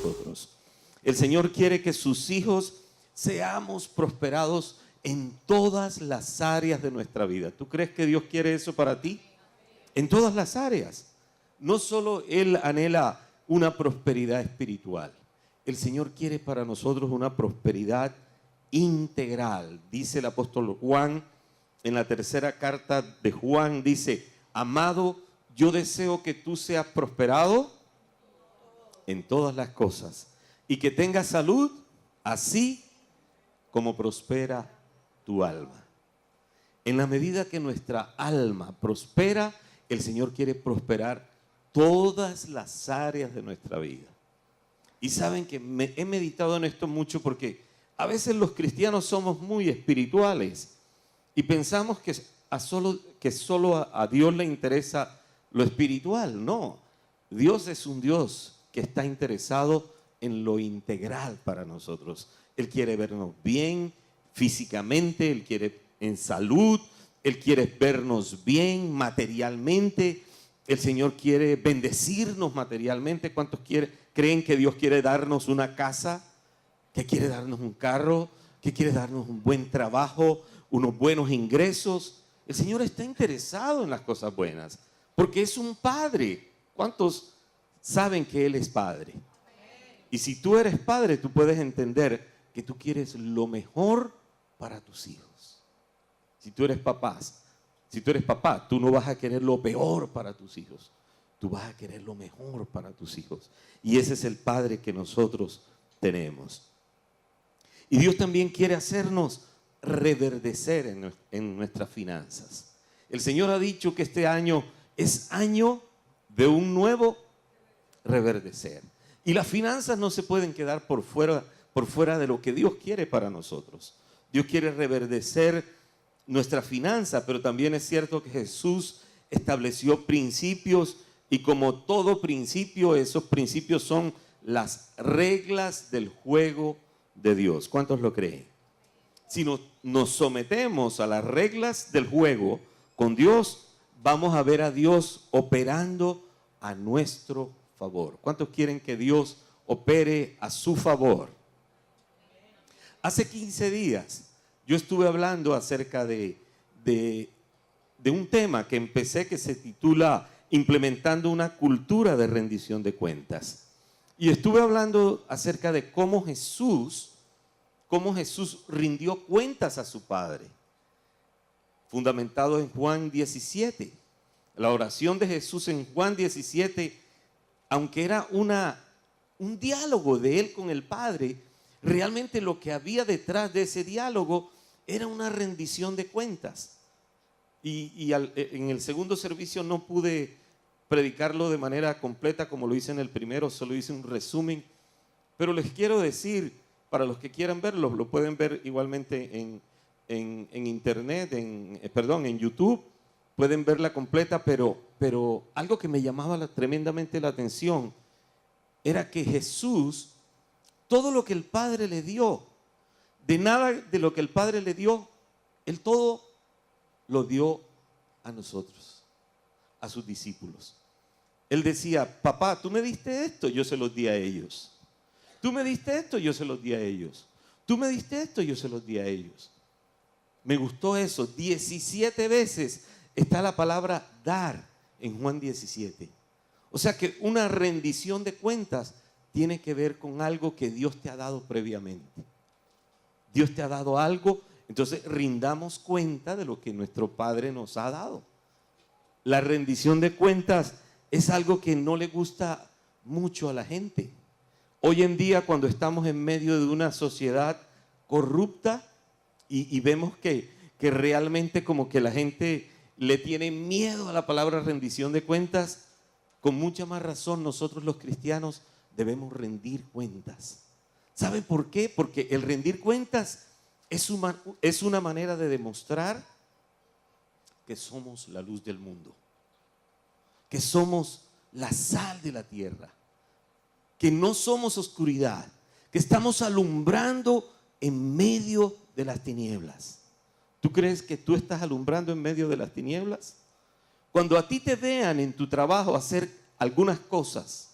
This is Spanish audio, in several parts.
nosotros. El Señor quiere que sus hijos seamos prosperados en todas las áreas de nuestra vida. ¿Tú crees que Dios quiere eso para ti? En todas las áreas. No solo Él anhela una prosperidad espiritual. El Señor quiere para nosotros una prosperidad integral. Dice el apóstol Juan en la tercera carta de Juan, dice: amado, yo deseo que tú seas prosperado en todas las cosas y que tengas salud, así como prospera tu alma. En la medida que nuestra alma prospera, el Señor quiere prosperar todas las áreas de nuestra vida. Y saben que he meditado en esto mucho porque a veces los cristianos somos muy espirituales y pensamos que solo a Dios le interesa lo espiritual. No, Dios es un Dios que está interesado en lo integral para nosotros. Él quiere vernos bien físicamente, Él quiere en salud, Él quiere vernos bien materialmente. El Señor quiere bendecirnos materialmente. ¿Cuántos creen que Dios quiere darnos una casa? ¿Que quiere darnos un carro? ¿Que quiere darnos un buen trabajo? ¿Unos buenos ingresos? El Señor está interesado en las cosas buenas, porque es un padre. ¿Cuántos saben que Él es padre? Y si tú eres padre, tú puedes entender que tú quieres lo mejor para tus hijos. Si tú eres papá, tú no vas a querer lo peor para tus hijos. Tú vas a querer lo mejor para tus hijos. Y ese es el Padre que nosotros tenemos. Y Dios también quiere hacernos reverdecer en nuestras finanzas. El Señor ha dicho que este año es año de un nuevo reverdecer. Y las finanzas no se pueden quedar por fuera de lo que Dios quiere para nosotros. Dios quiere reverdecer nuestra finanza, pero también es cierto que Jesús estableció principios, y como todo principio, esos principios son las reglas del juego de Dios. ¿Cuántos lo creen? Si nos sometemos a las reglas del juego con Dios, vamos a ver a Dios operando a nuestro favor. ¿Cuántos quieren que Dios opere a su favor? Hace 15 días yo estuve hablando acerca de un tema que empecé, que se titula Implementando una cultura de rendición de cuentas. Y estuve hablando acerca de cómo Jesús rindió cuentas a su Padre, fundamentado en Juan 17. La oración de Jesús en Juan 17, aunque era un diálogo de Él con el Padre, realmente lo que había detrás de ese diálogo era una rendición de cuentas. En el segundo servicio no pude predicarlo de manera completa como lo hice en el primero, solo hice un resumen. Pero les quiero decir, para los que quieran verlo, lo pueden ver igualmente en internet, en YouTube, pueden verla completa, pero algo que me llamaba tremendamente la atención era que Jesús, todo lo que el Padre le dio, de nada de lo que el Padre le dio, Él todo lo dio a nosotros, a sus discípulos. Él decía: papá, tú me diste esto, yo se los di a ellos. Tú me diste esto, yo se los di a ellos. Tú me diste esto, yo se los di a ellos. Me gustó eso. 17 veces está la palabra dar en Juan 17. O sea que una rendición de cuentas tiene que ver con algo que Dios te ha dado previamente. Dios te ha dado algo, entonces rindamos cuenta de lo que nuestro Padre nos ha dado. La rendición de cuentas es algo que no le gusta mucho a la gente. Hoy en día, cuando estamos en medio de una sociedad corrupta y vemos que realmente como que la gente le tiene miedo a la palabra rendición de cuentas, con mucha más razón nosotros los cristianos debemos rendir cuentas. ¿Sabe por qué? Porque el rendir cuentas es una manera de demostrar que somos la luz del mundo, que somos la sal de la tierra, que no somos oscuridad, que estamos alumbrando en medio de las tinieblas. ¿Tú crees que tú estás alumbrando en medio de las tinieblas? Cuando a ti te vean en tu trabajo hacer algunas cosas,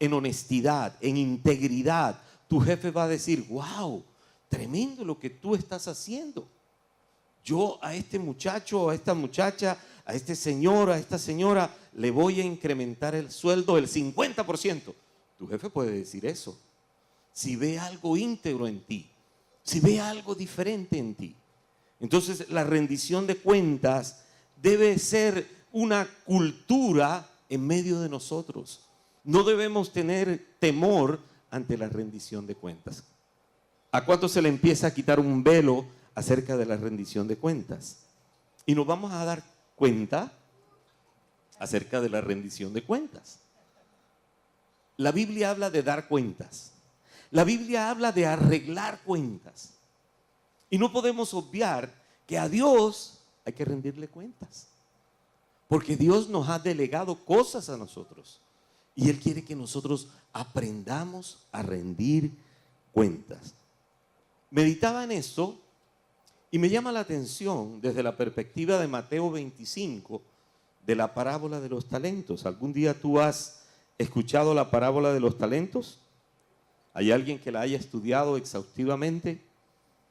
en honestidad, en integridad, tu jefe va a decir, wow, tremendo lo que tú estás haciendo. Yo a este muchacho, a esta muchacha, a este señor, a esta señora, le voy a incrementar el sueldo del 50%. Tu jefe puede decir eso. Si ve algo íntegro en ti, si ve algo diferente en ti. Entonces la rendición de cuentas debe ser una cultura en medio de nosotros. No debemos tener temor ante la rendición de cuentas. ¿A cuánto se le empieza a quitar un velo acerca de la rendición de cuentas? Y nos vamos a dar cuenta acerca de la rendición de cuentas. La Biblia habla de dar cuentas. La Biblia habla de arreglar cuentas. Y no podemos obviar que a Dios hay que rendirle cuentas. Porque Dios nos ha delegado cosas a nosotros. Y Él quiere que nosotros aprendamos a rendir cuentas. Meditaba en esto y me llama la atención desde la perspectiva de Mateo 25, de la parábola de los talentos. ¿Algún día tú has escuchado la parábola de los talentos? ¿Hay alguien que la haya estudiado exhaustivamente?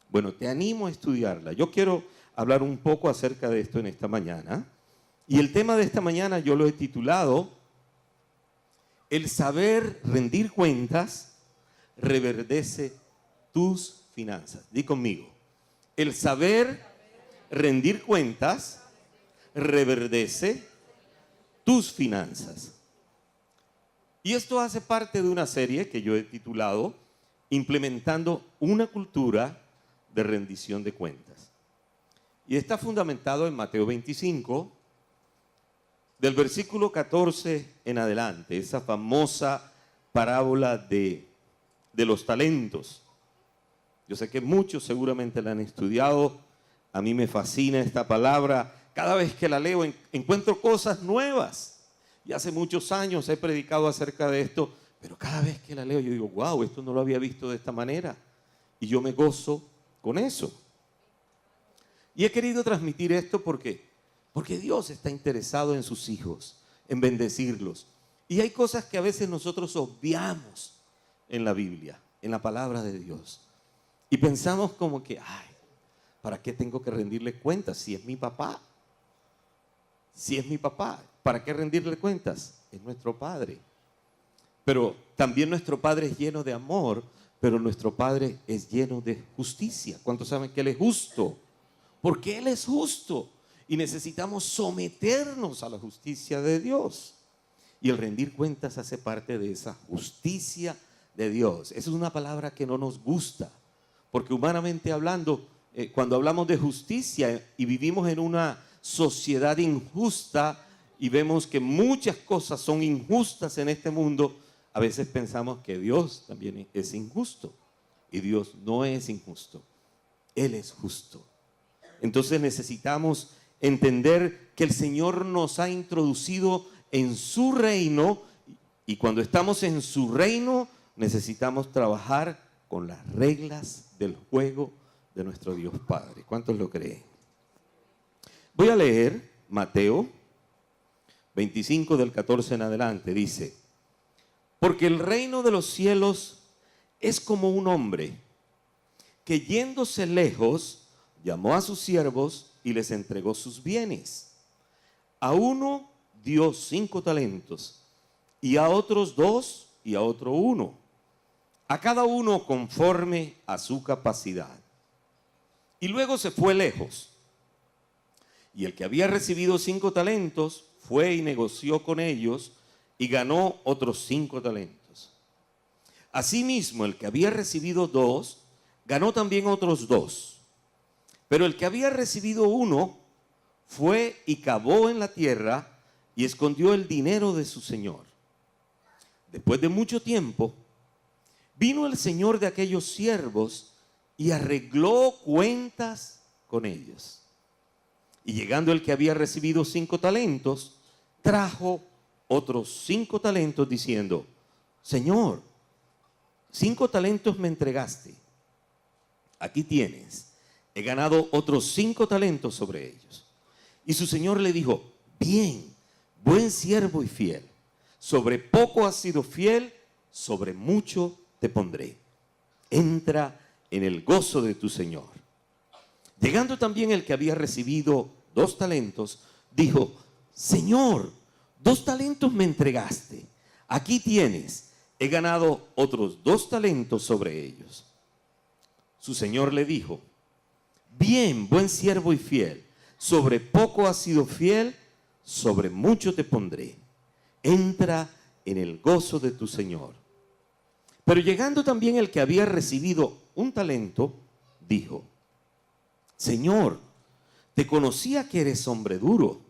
Bueno, te animo a estudiarla. Yo quiero hablar un poco acerca de esto en esta mañana. Y el tema de esta mañana yo lo he titulado El saber rendir cuentas reverdece tus finanzas. Di conmigo. El saber rendir cuentas reverdece tus finanzas. Y esto hace parte de una serie que yo he titulado Implementando una cultura de rendición de cuentas. Y está fundamentado en Mateo 25, del versículo 14 en adelante, esa famosa parábola de los talentos. Yo sé que muchos seguramente la han estudiado. A mí me fascina esta palabra. Cada vez que la leo encuentro cosas nuevas. Y hace muchos años he predicado acerca de esto, pero cada vez que la leo yo digo, wow, esto no lo había visto de esta manera. Y yo me gozo con eso. Y he querido transmitir esto porque Dios está interesado en sus hijos, en bendecirlos. Y hay cosas que a veces nosotros obviamos en la Biblia, en la palabra de Dios. Y pensamos como que, ay, ¿para qué tengo que rendirle cuentas si es mi papá? Si es mi papá, ¿para qué rendirle cuentas? Es nuestro Padre. Pero también nuestro Padre es lleno de amor, pero nuestro Padre es lleno de justicia. ¿Cuántos saben que Él es justo? Porque Él es justo y necesitamos someternos a la justicia de Dios. Y el rendir cuentas hace parte de esa justicia de Dios. Esa es una palabra que no nos gusta, porque humanamente hablando, cuando hablamos de justicia y vivimos en una sociedad injusta y vemos que muchas cosas son injustas en este mundo, a veces pensamos que Dios también es injusto. Y Dios no es injusto. Él es justo. Entonces necesitamos entender que el Señor nos ha introducido en su reino, y cuando estamos en su reino necesitamos trabajar con las reglas del juego de nuestro Dios Padre. ¿Cuántos lo creen? Voy a leer Mateo 25 del 14 en adelante. Dice, porque el reino de los cielos es como un hombre que yéndose lejos llamó a sus siervos y les entregó sus bienes. A uno dio 5 talentos, y a otros 2, y a otro 1, a cada uno conforme a su capacidad. Y luego se fue lejos. Y el que había recibido 5 talentos fue y negoció con ellos y ganó otros 5 talentos. Asimismo, el que había recibido 2 ganó también otros 2. Pero el que había recibido 1 fue y cavó en la tierra y escondió el dinero de su señor. Después de mucho tiempo, vino el señor de aquellos siervos y arregló cuentas con ellos. Y llegando el que había recibido 5 talentos, trajo otros 5 talentos diciendo, Señor, 5 talentos me entregaste. Aquí tienes, he ganado otros 5 talentos sobre ellos. Y su señor le dijo, bien, buen siervo y fiel. Sobre poco has sido fiel, sobre mucho te pondré. Entra en el gozo de tu Señor. Llegando también el que había recibido 2 talentos, dijo: Señor, 2 talentos me entregaste. Aquí tienes, he ganado otros 2 talentos sobre ellos. Su Señor le dijo: bien, buen siervo y fiel, sobre poco has sido fiel, sobre mucho te pondré. Entra en el gozo de tu Señor. Pero llegando también el que había recibido 1 talento, dijo: Señor, te conocía que eres hombre duro,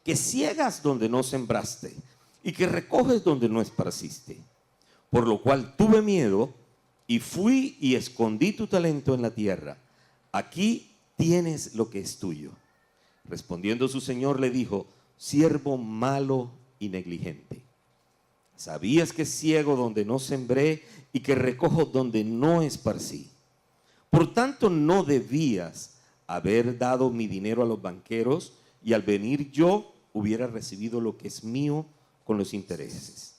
que ciegas donde no sembraste y que recoges donde no esparciste. Por lo cual tuve miedo y fui y escondí tu talento en la tierra. Aquí tienes lo que es tuyo. Respondiendo su señor le dijo: siervo malo y negligente. Sabías que ciego donde no sembré y que recojo donde no esparcí. Por tanto, no debías haber dado mi dinero a los banqueros, y al venir yo hubiera recibido lo que es mío con los intereses.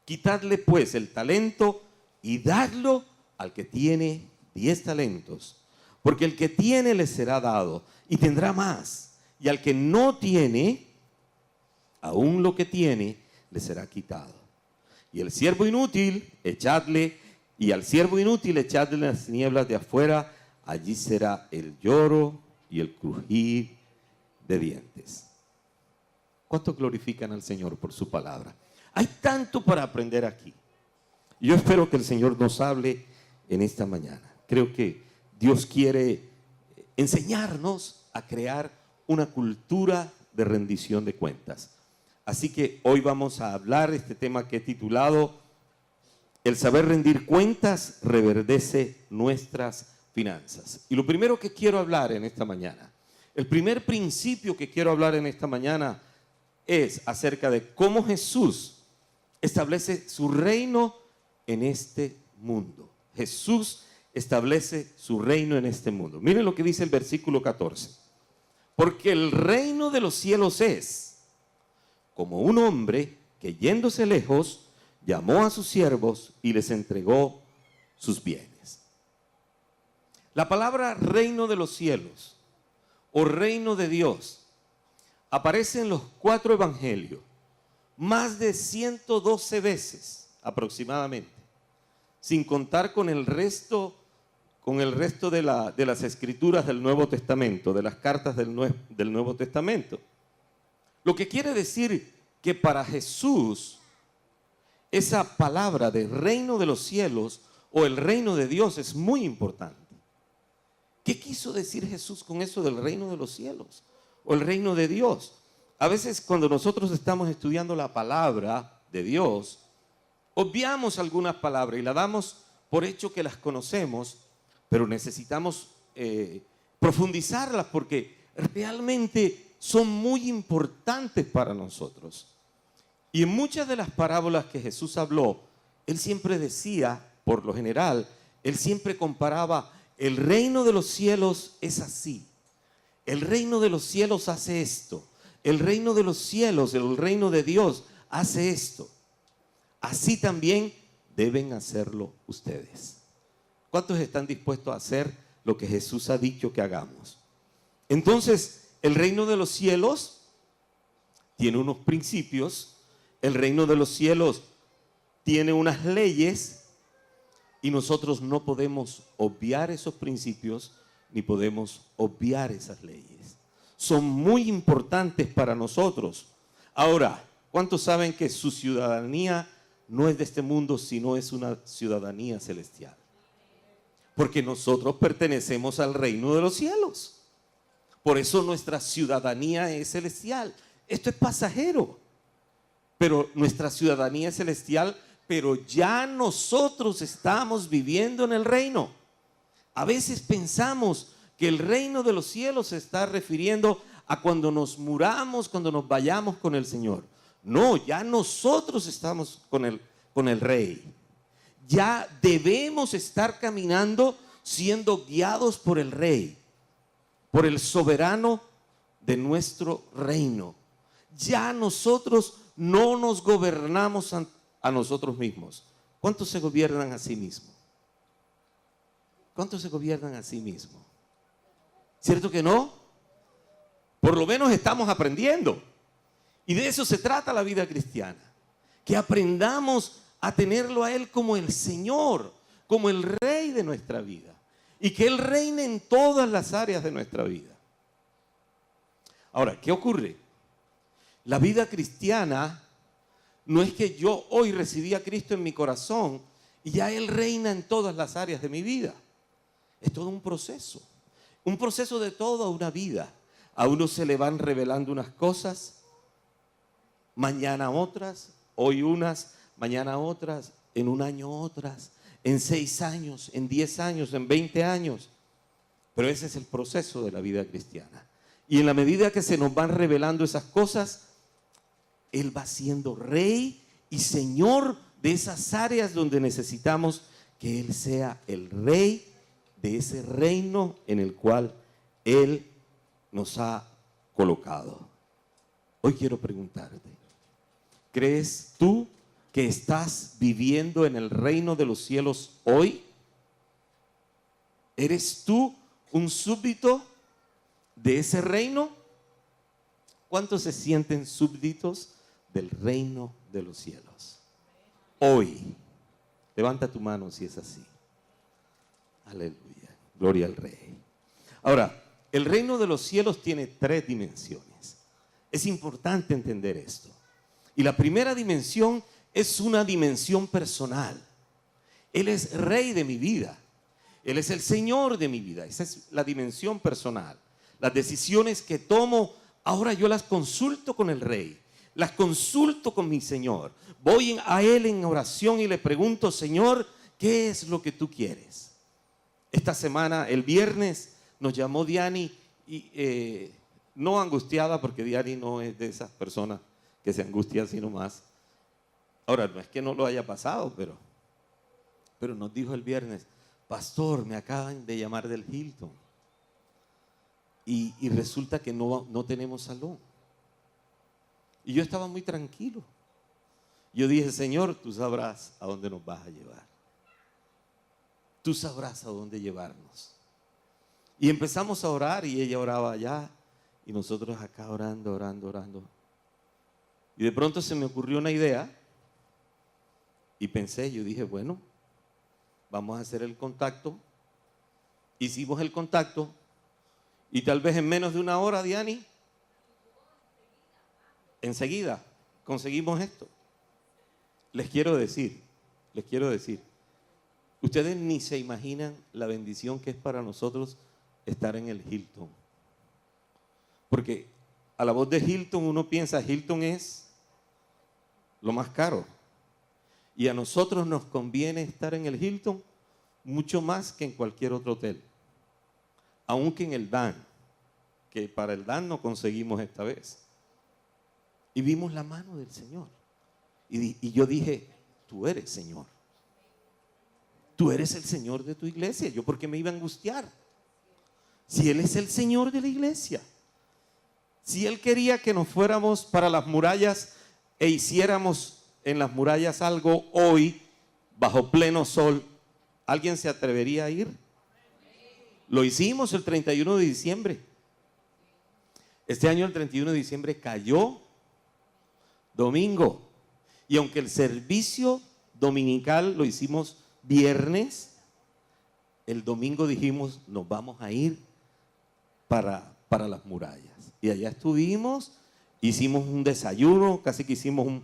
Quitadle pues el talento y dadlo al que tiene 10 talentos, porque el que tiene le será dado y tendrá más, y al que no tiene, aún lo que tiene le será quitado. Y el siervo inútil, echadle en las tinieblas de afuera, allí será el lloro y el crujir de dientes. ¿Cuántos glorifican al Señor por su palabra? Hay tanto para aprender aquí. Yo espero que el Señor nos hable en esta mañana. Creo que Dios quiere enseñarnos a crear una cultura de rendición de cuentas. Así que hoy vamos a hablar de este tema que he titulado: el saber rendir cuentas reverdece nuestras finanzas. Y lo primero que quiero hablar en esta mañana, el primer principio que quiero hablar en esta mañana es acerca de cómo Jesús establece su reino en este mundo. Jesús establece su reino en este mundo. Miren lo que dice el versículo 14. Porque el reino de los cielos es como un hombre que, yéndose lejos, llamó a sus siervos y les entregó sus bienes. La palabra reino de los cielos o reino de Dios aparece en los 4 evangelios más de 112 veces aproximadamente, sin contar con el resto de las escrituras del Nuevo Testamento, de las cartas del Nuevo Testamento. Lo que quiere decir que para Jesús esa palabra de reino de los cielos o el reino de Dios es muy importante. ¿Qué quiso decir Jesús con eso del reino de los cielos o el reino de Dios? A veces cuando nosotros estamos estudiando la palabra de Dios, obviamos algunas palabras y la damos por hecho que las conocemos, pero necesitamos profundizarlas porque realmente son muy importantes para nosotros. Y en muchas de las parábolas que Jesús habló, Él siempre decía, por lo general, Él siempre comparaba: el reino de los cielos es así, el reino de los cielos hace esto, el reino de los cielos, el reino de Dios hace esto. Así también deben hacerlo ustedes. ¿Cuántos están dispuestos a hacer lo que Jesús ha dicho que hagamos? Entonces, el reino de los cielos tiene unos principios, el reino de los cielos tiene unas leyes y nosotros no podemos obviar esos principios ni podemos obviar esas leyes. Son muy importantes para nosotros. Ahora, ¿cuántos saben que su ciudadanía no es de este mundo, sino es una ciudadanía celestial? Porque nosotros pertenecemos al reino de los cielos. Por eso nuestra ciudadanía es celestial. Esto es pasajero, pero nuestra ciudadanía es celestial, pero ya nosotros estamos viviendo en el reino. A veces pensamos que el reino de los cielos se está refiriendo a cuando nos muramos, cuando nos vayamos con el Señor. No, ya nosotros estamos con el Rey. Ya debemos estar caminando siendo guiados por el Rey, por el soberano de nuestro reino. Ya nosotros no nos gobernamos a nosotros mismos. ¿Cuántos se gobiernan a sí mismos? ¿Cuántos se gobiernan a sí mismos? ¿Cierto que no? Por lo menos estamos aprendiendo. Y de eso se trata la vida cristiana. Que aprendamos a tenerlo a Él como el Señor, como el Rey de nuestra vida. Y que Él reine en todas las áreas de nuestra vida. Ahora, ¿qué ocurre? La vida cristiana no es que yo hoy recibí a Cristo en mi corazón y ya Él reina en todas las áreas de mi vida. Es todo un proceso de toda una vida. A uno se le van revelando unas cosas, mañana otras, hoy unas, mañana otras, en un año otras, en 6 años, en 10 años, en 20 años. Pero ese es el proceso de la vida cristiana. Y en la medida que se nos van revelando esas cosas, Él va siendo Rey y Señor de esas áreas donde necesitamos que Él sea el Rey de ese reino en el cual Él nos ha colocado. Hoy quiero preguntarte, ¿crees tú que estás viviendo en el reino de los cielos hoy? ¿Eres tú un súbdito de ese reino? ¿Cuántos se sienten súbditos del reino de los cielos? Hoy, levanta tu mano si es así. Aleluya, gloria al Rey. Ahora, el reino de los cielos tiene 3 dimensiones. Es importante entender esto. Y la primera dimensión es una dimensión personal. Él es Rey de mi vida. Él es el Señor de mi vida. Esa es la dimensión personal. Las decisiones que tomo, ahora yo las consulto con el Rey. Las consulto con mi Señor. Voy a Él en oración y le pregunto, Señor, ¿qué es lo que tú quieres? Esta semana, el viernes, nos llamó Diani, y no angustiada, porque Diani no es de esas personas que se angustian sino más. Ahora, no es que no lo haya pasado, pero nos dijo el viernes, pastor, me acaban de llamar del Hilton. Y resulta que no tenemos salón. Y yo estaba muy tranquilo. Yo dije, Señor, tú sabrás a dónde nos vas a llevar. Tú sabrás a dónde llevarnos. Y empezamos a orar y ella oraba allá y nosotros acá orando. Y de pronto se me ocurrió una idea y pensé, yo dije, bueno, vamos a hacer el contacto. Hicimos el contacto y tal vez en menos de una hora, Diani, enseguida conseguimos esto. Les quiero decir, ustedes ni se imaginan la bendición que es para nosotros estar en el Hilton. Porque a la voz de Hilton uno piensa, Hilton es lo más caro. Y a nosotros nos conviene estar en el Hilton mucho más que en cualquier otro hotel. Aunque en el Dan, que para el Dan no conseguimos esta vez. Y vimos la mano del Señor. Y yo dije, tú eres Señor. Tú eres el Señor de tu iglesia. ¿Yo por qué me iba a angustiar? Si Él es el Señor de la iglesia. Si Él quería que nos fuéramos para las murallas e hiciéramos en las murallas algo hoy, bajo pleno sol, ¿alguien se atrevería a ir? Lo hicimos el 31 de diciembre. Este año el 31 de diciembre cayó domingo. Y aunque el servicio dominical lo hicimos viernes, el domingo dijimos, nos vamos a ir para las murallas. Y allá estuvimos, hicimos un desayuno, casi que hicimos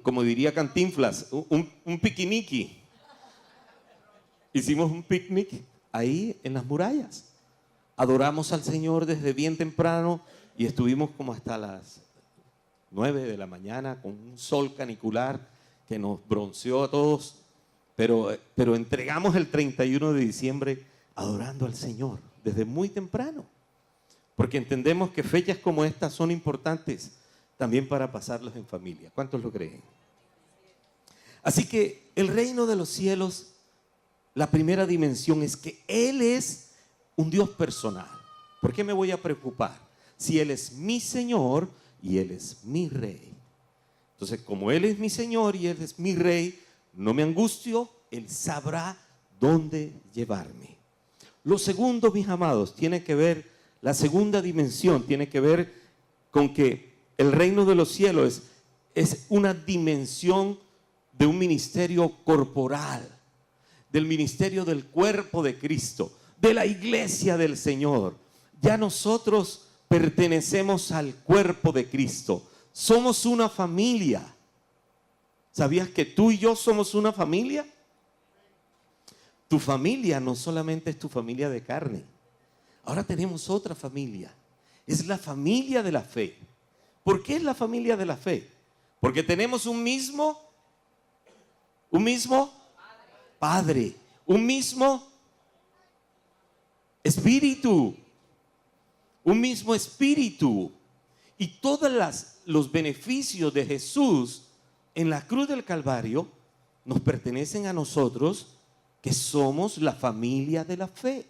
como diría Cantinflas, un piquiniqui. Hicimos un picnic ahí en las murallas. Adoramos al Señor desde bien temprano y estuvimos como hasta las 9 de la mañana con un sol canicular que nos bronceó a todos. Pero entregamos el 31 de diciembre adorando al Señor desde muy temprano. Porque entendemos que fechas como estas son importantes también para pasarlos en familia. ¿Cuántos lo creen? Así que el reino de los cielos, la primera dimensión es que Él es un Dios personal. ¿Por qué me voy a preocupar? Si Él es mi Señor y Él es mi Rey. Entonces, como Él es mi Señor y Él es mi Rey, no me angustio, Él sabrá dónde llevarme. Lo segundo, mis amados, tiene que ver, la segunda dimensión tiene que ver con que el reino de los cielos es una dimensión de un ministerio corporal, del ministerio del cuerpo de Cristo, de la iglesia del Señor. Ya nosotros pertenecemos al cuerpo de Cristo. Somos una familia. ¿Sabías que tú y yo somos una familia? Tu familia no solamente es tu familia de carne. Ahora tenemos otra familia. Es la familia de la fe. ¿Por qué es la familia de la fe? Porque tenemos un mismo Padre, un mismo Espíritu, un mismo Espíritu. Y todos los beneficios de Jesús en la cruz del Calvario nos pertenecen a nosotros, que somos la familia de la fe.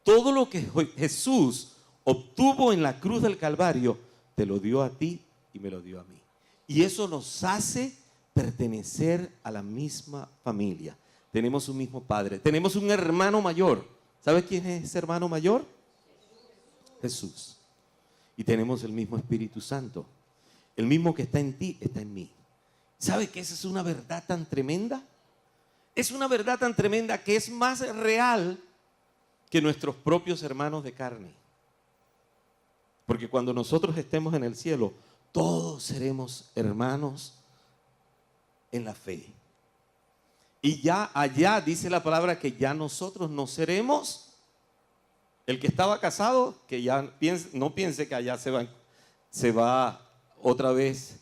Todo lo que Jesús obtuvo en la cruz del Calvario, te lo dio a ti y me lo dio a mí. Y eso nos hace pertenecer a la misma familia. Tenemos un mismo Padre, tenemos un hermano mayor. ¿Sabe quién es ese hermano mayor? Jesús. Y tenemos el mismo Espíritu Santo. El mismo que está en ti, está en mí. ¿Sabe que esa es una verdad tan tremenda? Es una verdad tan tremenda que es más real que nuestros propios hermanos de carne. Porque cuando nosotros estemos en el cielo, todos seremos hermanos en la fe. Y ya allá dice la palabra que ya nosotros no seremos. El que estaba casado, que ya no piense que allá se va otra vez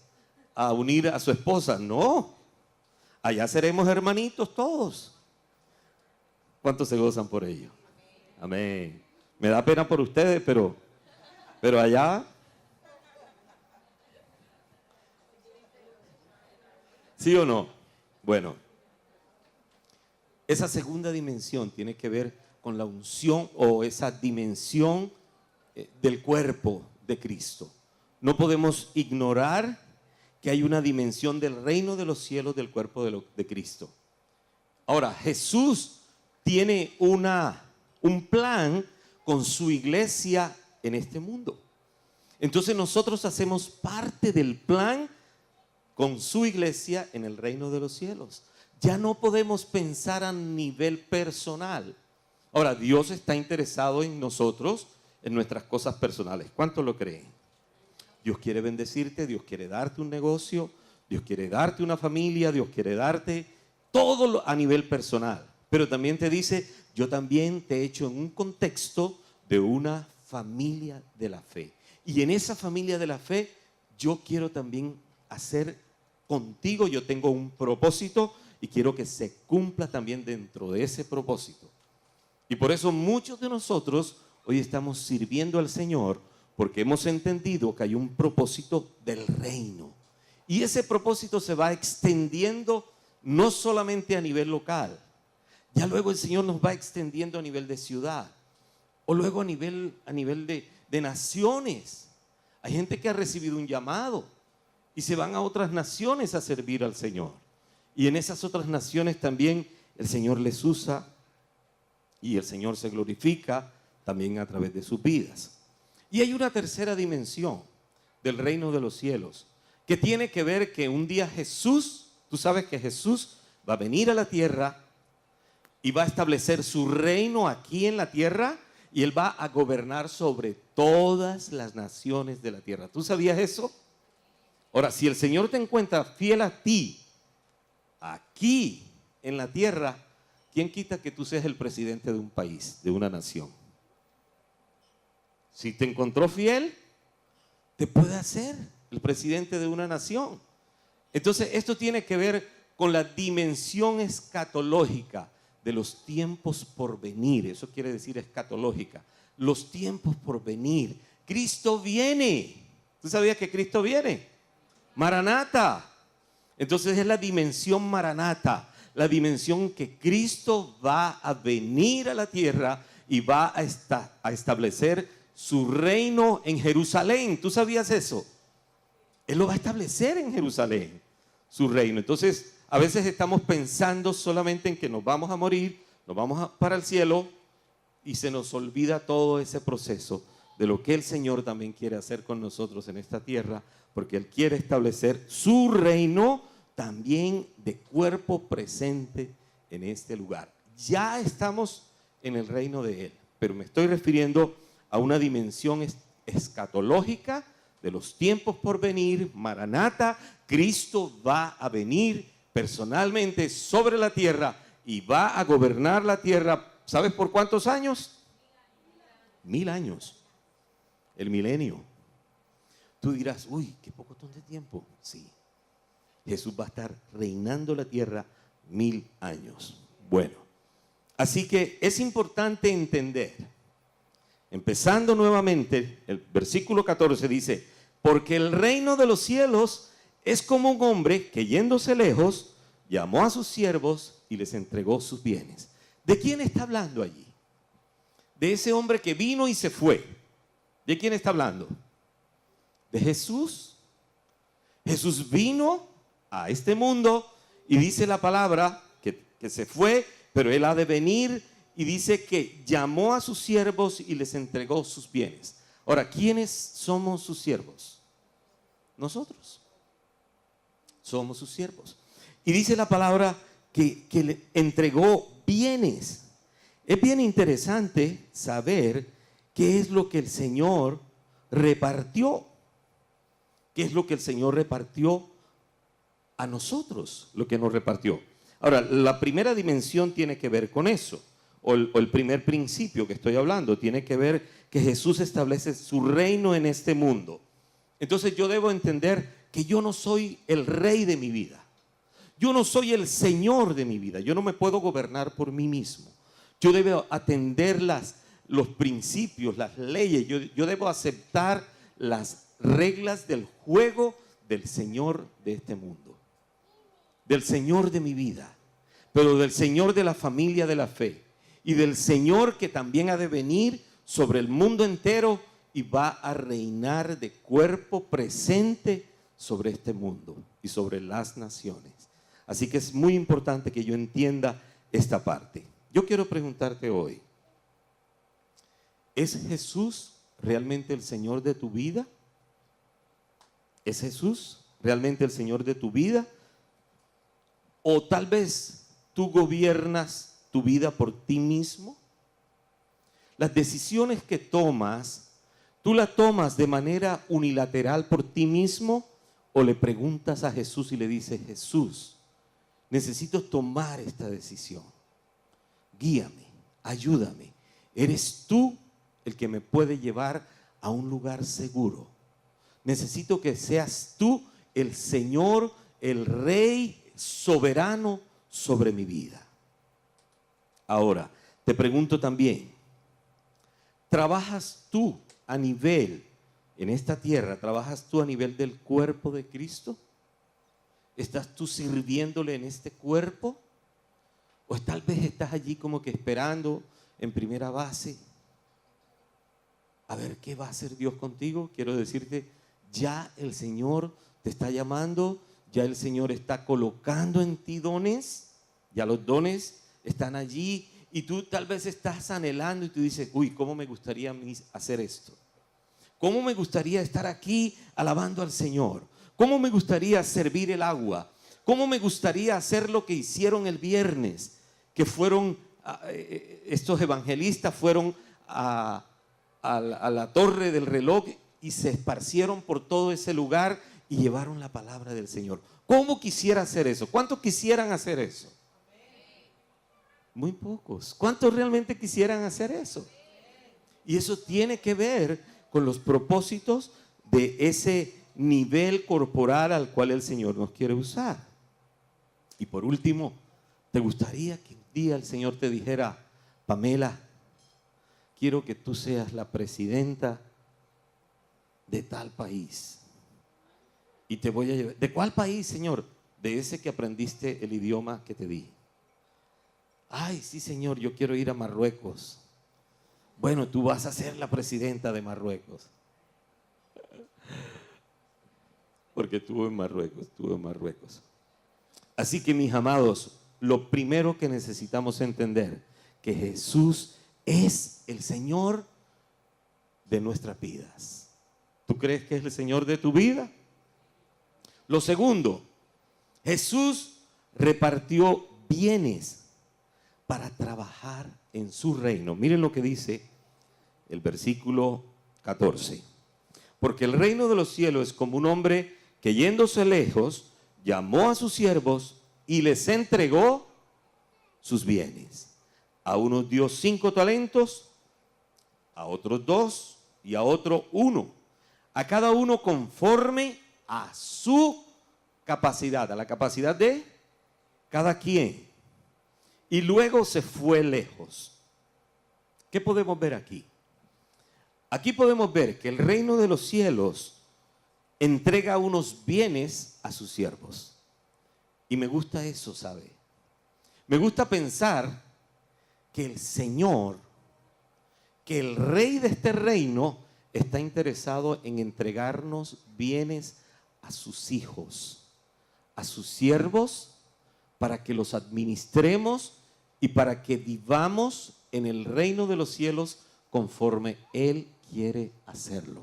a unir a su esposa. No, allá seremos hermanitos todos. ¿Cuántos se gozan por ello? Amén. Me da pena por ustedes, pero allá. ¿Sí o no? Bueno, esa segunda dimensión tiene que ver con la unción o esa dimensión del cuerpo de Cristo. No podemos ignorar que hay una dimensión del reino de los cielos del cuerpo de Cristo. Ahora, Jesús tiene un plan con su iglesia en este mundo. Entonces nosotros hacemos parte del plan con su iglesia en el reino de los cielos. Ya no podemos pensar a nivel personal. Ahora, Dios está interesado en nosotros, en nuestras cosas personales. ¿Cuántos lo creen? Dios quiere bendecirte, Dios quiere darte un negocio, Dios quiere darte una familia, Dios quiere darte todo a nivel personal. Pero también te dice, yo también te he hecho en un contexto de una familia de la fe. Y en esa familia de la fe, yo quiero también hacer contigo, yo tengo un propósito y quiero que se cumpla también dentro de ese propósito. Y por eso muchos de nosotros hoy estamos sirviendo al Señor, porque hemos entendido que hay un propósito del reino. Y ese propósito se va extendiendo no solamente a nivel local. Ya luego el Señor nos va extendiendo a nivel de ciudad. O luego a nivel de naciones. Hay gente que ha recibido un llamado y se van a otras naciones a servir al Señor. Y en esas otras naciones también el Señor les usa y el Señor se glorifica también a través de sus vidas. Y hay una tercera dimensión del reino de los cielos que tiene que ver que un día Jesús, tú sabes que Jesús va a venir a la tierra y va a establecer su reino aquí en la tierra y Él va a gobernar sobre todas las naciones de la tierra. ¿Tú sabías eso? Ahora, si el Señor te encuentra fiel a ti aquí en la tierra, ¿quién quita que tú seas el presidente de un país, de una nación? Si te encontró fiel, te puede hacer el presidente de una nación. Entonces, esto tiene que ver con la dimensión escatológica de los tiempos por venir. Eso quiere decir escatológica. Los tiempos por venir. Cristo viene. ¿Tú sabías que Cristo viene? Maranata. Entonces es la dimensión maranata, la dimensión que Cristo va a venir a la tierra y va a establecer su reino en Jerusalén. ¿Tú sabías eso? Él lo va a establecer en Jerusalén, su reino. Entonces a veces estamos pensando solamente en que nos vamos a morir, para el cielo y se nos olvida todo ese proceso de lo que el Señor también quiere hacer con nosotros en esta tierra, porque Él quiere establecer su reino también de cuerpo presente en este lugar. Ya estamos en el reino de Él, pero me estoy refiriendo a una dimensión escatológica de los tiempos por venir. Maranata, Cristo va a venir personalmente sobre la tierra y va a gobernar la tierra. ¿Sabes por cuántos años? 1000 años. El milenio. Tú dirás, uy, qué poco de tiempo. Sí. Jesús va a estar reinando la tierra 1000 años. Bueno, así que es importante entender, empezando nuevamente, el versículo 14 dice, porque el reino de los cielos es como un hombre que yéndose lejos, llamó a sus siervos y les entregó sus bienes. ¿De quién está hablando allí? De ese hombre que vino y se fue. ¿De quién está hablando? De Jesús. Jesús vino a este mundo y dice la palabra que se fue, pero Él ha de venir, y dice que llamó a sus siervos y les entregó sus bienes. Ahora, ¿quiénes somos sus siervos? Nosotros. Somos sus siervos. Y dice la palabra que le entregó bienes. Es bien interesante saber qué es lo que el Señor repartió. ¿Qué es lo que el Señor repartió a nosotros? Lo que nos repartió. Ahora, la primera dimensión tiene que ver con eso. O el primer principio que estoy hablando tiene que ver que Jesús establece su reino en este mundo. Entonces yo debo entender que yo no soy el rey de mi vida. Yo no soy el Señor de mi vida. Yo no me puedo gobernar por mí mismo. Yo debo atender los principios, las leyes. Yo debo aceptar las reglas del juego del Señor de este mundo. Del Señor de mi vida. Pero del Señor de la familia de la fe. Y del Señor que también ha de venir sobre el mundo entero y va a reinar de cuerpo presente sobre este mundo y sobre las naciones. Así que es muy importante que yo entienda esta parte. Yo quiero preguntarte hoy, ¿es Jesús realmente el Señor de tu vida? ¿Es Jesús realmente el Señor de tu vida? ¿O tal vez tú gobiernas tu vida por ti mismo? Las decisiones que tomas, ¿tú las tomas de manera unilateral por ti mismo? ¿O le preguntas a Jesús y le dices, Jesús, necesito tomar esta decisión? Guíame, ayúdame. Eres tú el que me puede llevar a un lugar seguro. Necesito que seas tú el Señor, el Rey soberano sobre mi vida. Ahora, te pregunto también, ¿trabajas tú a nivel, en esta tierra, trabajas tú a nivel del cuerpo de Cristo? ¿Estás tú sirviéndole en este cuerpo? ¿O tal vez estás allí como que esperando en primera base a ver qué va a hacer Dios contigo? Quiero decirte, ya el Señor te está llamando, ya el Señor está colocando en ti dones, ya los dones están allí y tú tal vez estás anhelando y tú dices, uy, ¿cómo me gustaría a mí hacer esto? ¿Cómo me gustaría estar aquí alabando al Señor? ¿Cómo me gustaría servir el agua? ¿Cómo me gustaría hacer lo que hicieron el viernes? Que fueron, estos evangelistas fueron a la torre del reloj y se esparcieron por todo ese lugar y llevaron la palabra del Señor. ¿Cómo quisiera hacer eso? ¿Cuántos quisieran hacer eso? Muy pocos. ¿Cuántos realmente quisieran hacer eso? Y eso tiene que ver con los propósitos de ese nivel corporal al cual el Señor nos quiere usar. Y por último, ¿te gustaría que un día el Señor te dijera, Pamela, quiero que tú seas la presidenta de tal país? Y te voy a llevar. ¿De cuál país, Señor? De ese que aprendiste el idioma que te di. Ay, sí, Señor, yo quiero ir a Marruecos. Bueno, tú vas a ser la presidenta de Marruecos. Porque estuvo en Marruecos. Así que, mis amados, lo primero que necesitamos entender, que Jesús es el Señor de nuestras vidas. ¿Tú crees que es el Señor de tu vida? Lo segundo, Jesús repartió bienes para trabajar en su reino. Miren lo que dice el versículo 14. Porque el reino de los cielos es como un hombre que yéndose lejos, llamó a sus siervos y les entregó sus bienes. A unos dio 5 talentos, a otros 2 y a otro 1. A cada uno conforme a su capacidad, a la capacidad de cada quien. Y luego se fue lejos. ¿Qué podemos ver aquí? Aquí podemos ver que el reino de los cielos entrega unos bienes a sus siervos. Y me gusta eso, ¿sabe? Me gusta pensar que el Señor, que el Rey de este reino, está interesado en entregarnos bienes a sus hijos, a sus siervos, para que los administremos y para que vivamos en el reino de los cielos conforme Él quiere hacerlo.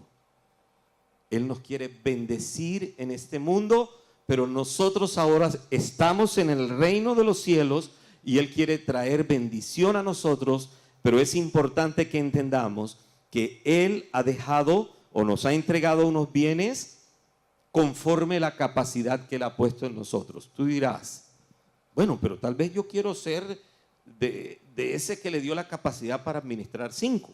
Él nos quiere bendecir en este mundo, pero nosotros ahora estamos en el reino de los cielos y Él quiere traer bendición a nosotros, pero es importante que entendamos que Él ha dejado o nos ha entregado unos bienes conforme la capacidad que Él ha puesto en nosotros. Tú dirás, bueno, pero tal vez yo quiero ser de ese que le dio la capacidad para administrar 5.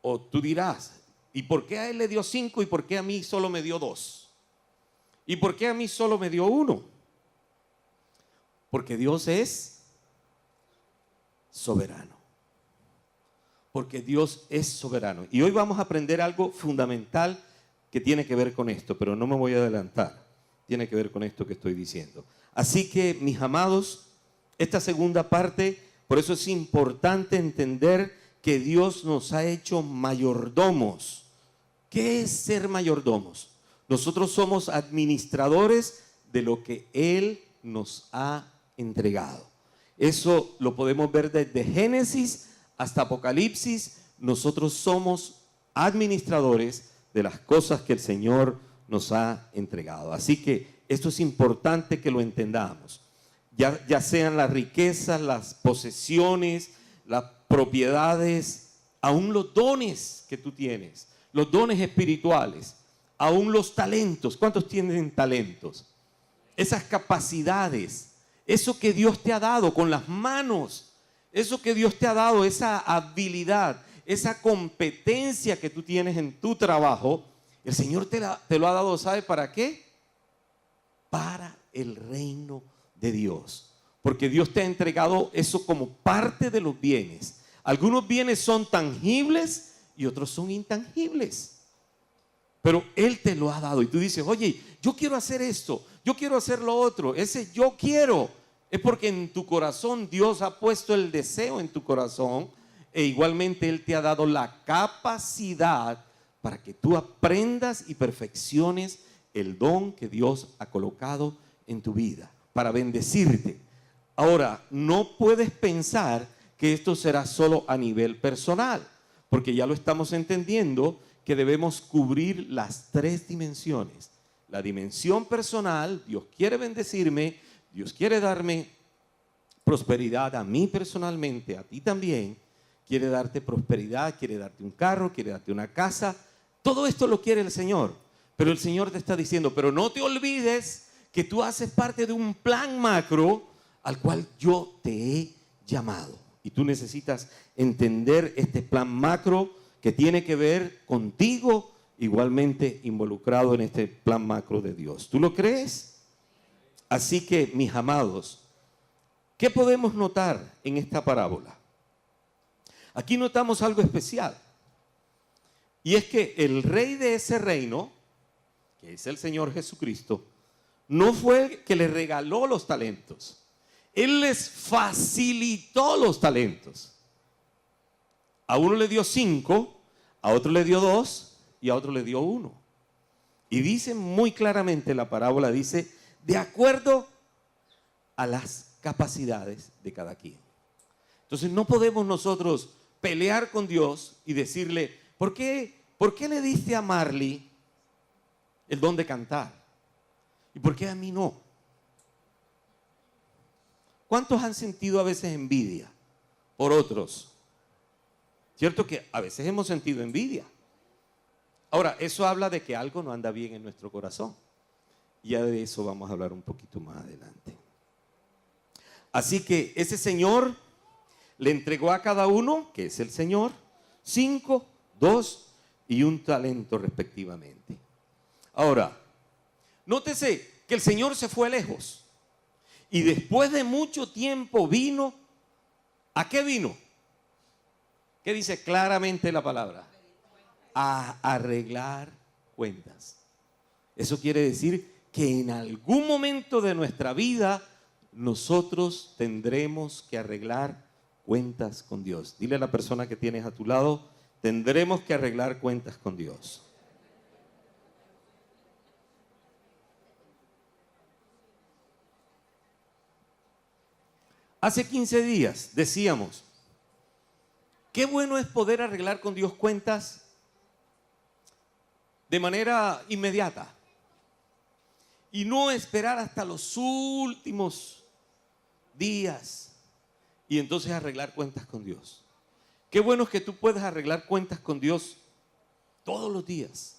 O tú dirás, ¿y por qué a él le dio 5 y por qué a mí solo me dio 2? ¿Y por qué a mí solo me dio 1? Porque Dios es soberano. Porque Dios es soberano. Y hoy vamos a aprender algo fundamental que tiene que ver con esto, pero no me voy a adelantar. Tiene que ver con esto que estoy diciendo. Así que, mis amados, esta segunda parte, por eso es importante entender que Dios nos ha hecho mayordomos. ¿Qué es ser mayordomos? Nosotros somos administradores de lo que Él nos ha entregado. Eso lo podemos ver desde Génesis hasta Apocalipsis. Nosotros somos administradores de las cosas que el Señor nos ha entregado. Así que esto es importante que lo entendamos. Ya sean las riquezas, las posesiones, las propiedades, aún los dones que tú tienes, los dones espirituales, aún los talentos. ¿Cuántos tienen talentos? Esas capacidades, eso que Dios te ha dado con las manos, eso que Dios te ha dado, esa habilidad, esa competencia que tú tienes en tu trabajo, el Señor te lo ha dado, ¿sabe para qué? Para el reino de Dios. Porque Dios te ha entregado eso como parte de los bienes. Algunos bienes son tangibles y otros son intangibles. Pero Él te lo ha dado y tú dices, oye, yo quiero hacer esto, yo quiero hacer lo otro. Ese yo quiero es porque en tu corazón Dios ha puesto el deseo en tu corazón e igualmente Él te ha dado la capacidad para que tú aprendas y perfecciones el don que Dios ha colocado en tu vida para bendecirte. Ahora, no puedes pensar que esto será solo a nivel personal, porque ya lo estamos entendiendo que debemos cubrir las 3 dimensiones. La dimensión personal, Dios quiere bendecirme, Dios quiere darme prosperidad a mí personalmente, a ti también. Quiere darte prosperidad, quiere darte un carro, quiere darte una casa. Todo esto lo quiere el Señor, pero el Señor te está diciendo, pero no te olvides que tú haces parte de un plan macro al cual yo te he llamado. Y tú necesitas entender este plan macro que tiene que ver contigo, igualmente involucrado en este plan macro de Dios. ¿Tú lo crees? Así que, mis amados, ¿qué podemos notar en esta parábola? Aquí notamos algo especial. Y es que el rey de ese reino, que es el Señor Jesucristo, no fue el que le regaló los talentos. Él les facilitó los talentos. A uno le dio 5, a otro le dio 2 y a otro le dio 1. Y dice muy claramente la parábola, dice, de acuerdo a las capacidades de cada quien. Entonces no podemos nosotros pelear con Dios y decirle, ¿por qué le diste a Marley el don de cantar? ¿Y por qué a mí no? ¿Cuántos han sentido a veces envidia por otros? ¿Cierto que a veces hemos sentido envidia? Ahora, eso habla de que algo no anda bien en nuestro corazón. Ya de eso vamos a hablar un poquito más adelante. Así que ese Señor le entregó a cada uno, que es el Señor, 5, 2 y 1 talento respectivamente. Ahora, nótese que el Señor se fue lejos. Y después de mucho tiempo vino, ¿a qué vino? ¿Qué dice claramente la palabra? A arreglar cuentas. Eso quiere decir que en algún momento de nuestra vida nosotros tendremos que arreglar cuentas con Dios. Dile a la persona que tienes a tu lado, tendremos que arreglar cuentas con Dios. Hace 15 días decíamos, qué bueno es poder arreglar con Dios cuentas de manera inmediata y no esperar hasta los últimos días y entonces arreglar cuentas con Dios. Qué bueno es que tú puedas arreglar cuentas con Dios todos los días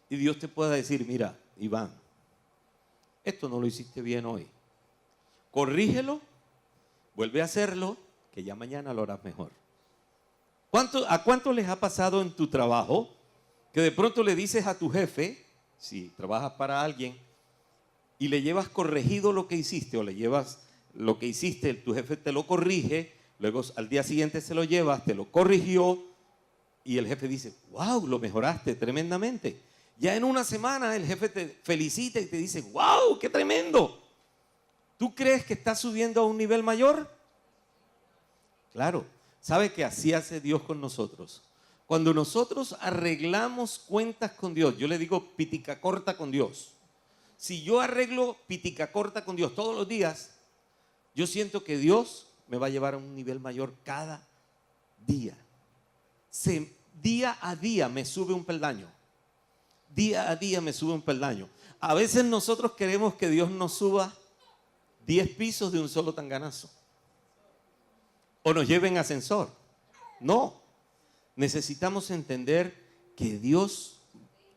y Dios te pueda decir, mira, Iván, esto no lo hiciste bien hoy, corrígelo, vuelve a hacerlo, que ya mañana lo harás mejor. ¿A cuántos les ha pasado en tu trabajo que de pronto le dices a tu jefe, si trabajas para alguien, y le llevas corregido lo que hiciste, o le llevas lo que hiciste, tu jefe te lo corrige, luego al día siguiente se lo llevas, te lo corrigió, y el jefe dice, wow, lo mejoraste tremendamente. Ya en una semana el jefe te felicita y te dice, wow, qué tremendo. ¿Tú crees que estás subiendo a un nivel mayor? Claro, ¿sabe que así hace Dios con nosotros? Cuando nosotros arreglamos cuentas con Dios, yo le digo pitica corta con Dios. Si yo arreglo pitica corta con Dios todos los días, yo siento que Dios me va a llevar a un nivel mayor cada día. Día a día me sube un peldaño. Día a día me sube un peldaño. A veces nosotros queremos que Dios nos suba 10 pisos de un solo tanganazo. O nos lleven ascensor. No. Necesitamos entender que Dios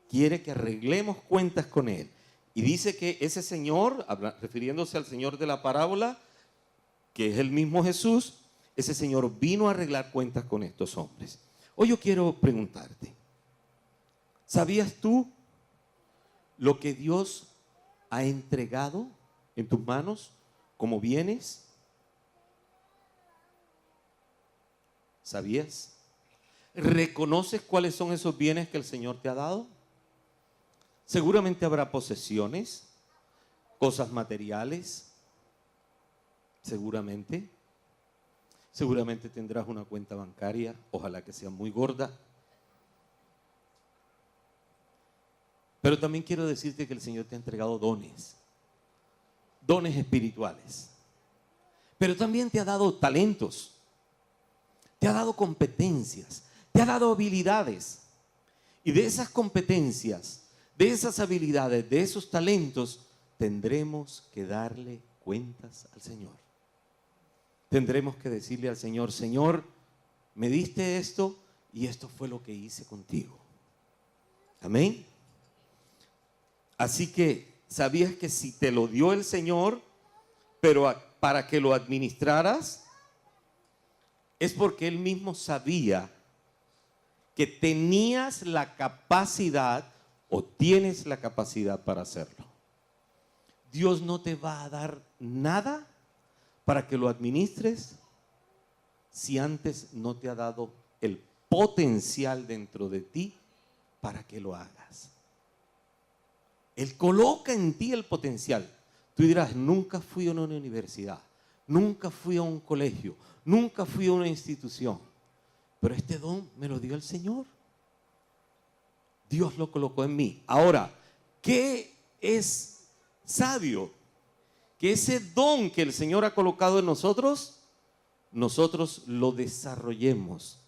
quiere que arreglemos cuentas con Él. Y dice que ese Señor, refiriéndose al Señor de la parábola, que es el mismo Jesús, ese Señor vino a arreglar cuentas con estos hombres. Hoy yo quiero preguntarte, ¿sabías tú lo que Dios ha entregado en tus manos como bienes? ¿Sabías? ¿Reconoces cuáles son esos bienes que el Señor te ha dado? Seguramente habrá posesiones, cosas materiales, seguramente. Seguramente tendrás una cuenta bancaria, ojalá que sea muy gorda. Pero también quiero decirte que el Señor te ha entregado dones espirituales. Pero también te ha dado talentos, te ha dado competencias, te ha dado habilidades. Y de esas competencias, de esas habilidades, de esos talentos, tendremos que darle cuentas al Señor. Tendremos que decirle al Señor, Señor, me diste esto y esto fue lo que hice contigo. Amén. Así que, ¿sabías que si te lo dio el Señor, pero para que lo administraras, es porque Él mismo sabía que tenías la capacidad o tienes la capacidad para hacerlo? Dios no te va a dar nada para que lo administres si antes no te ha dado el potencial dentro de ti para que lo hagas. Él coloca en ti el potencial. Tú dirás, nunca fui a una universidad, nunca fui a un colegio, nunca fui a una institución, pero este don me lo dio el Señor. Dios lo colocó en mí. Ahora, ¿qué es sabio? que ese don que el Señor ha colocado en nosotros, nosotros lo desarrollemos.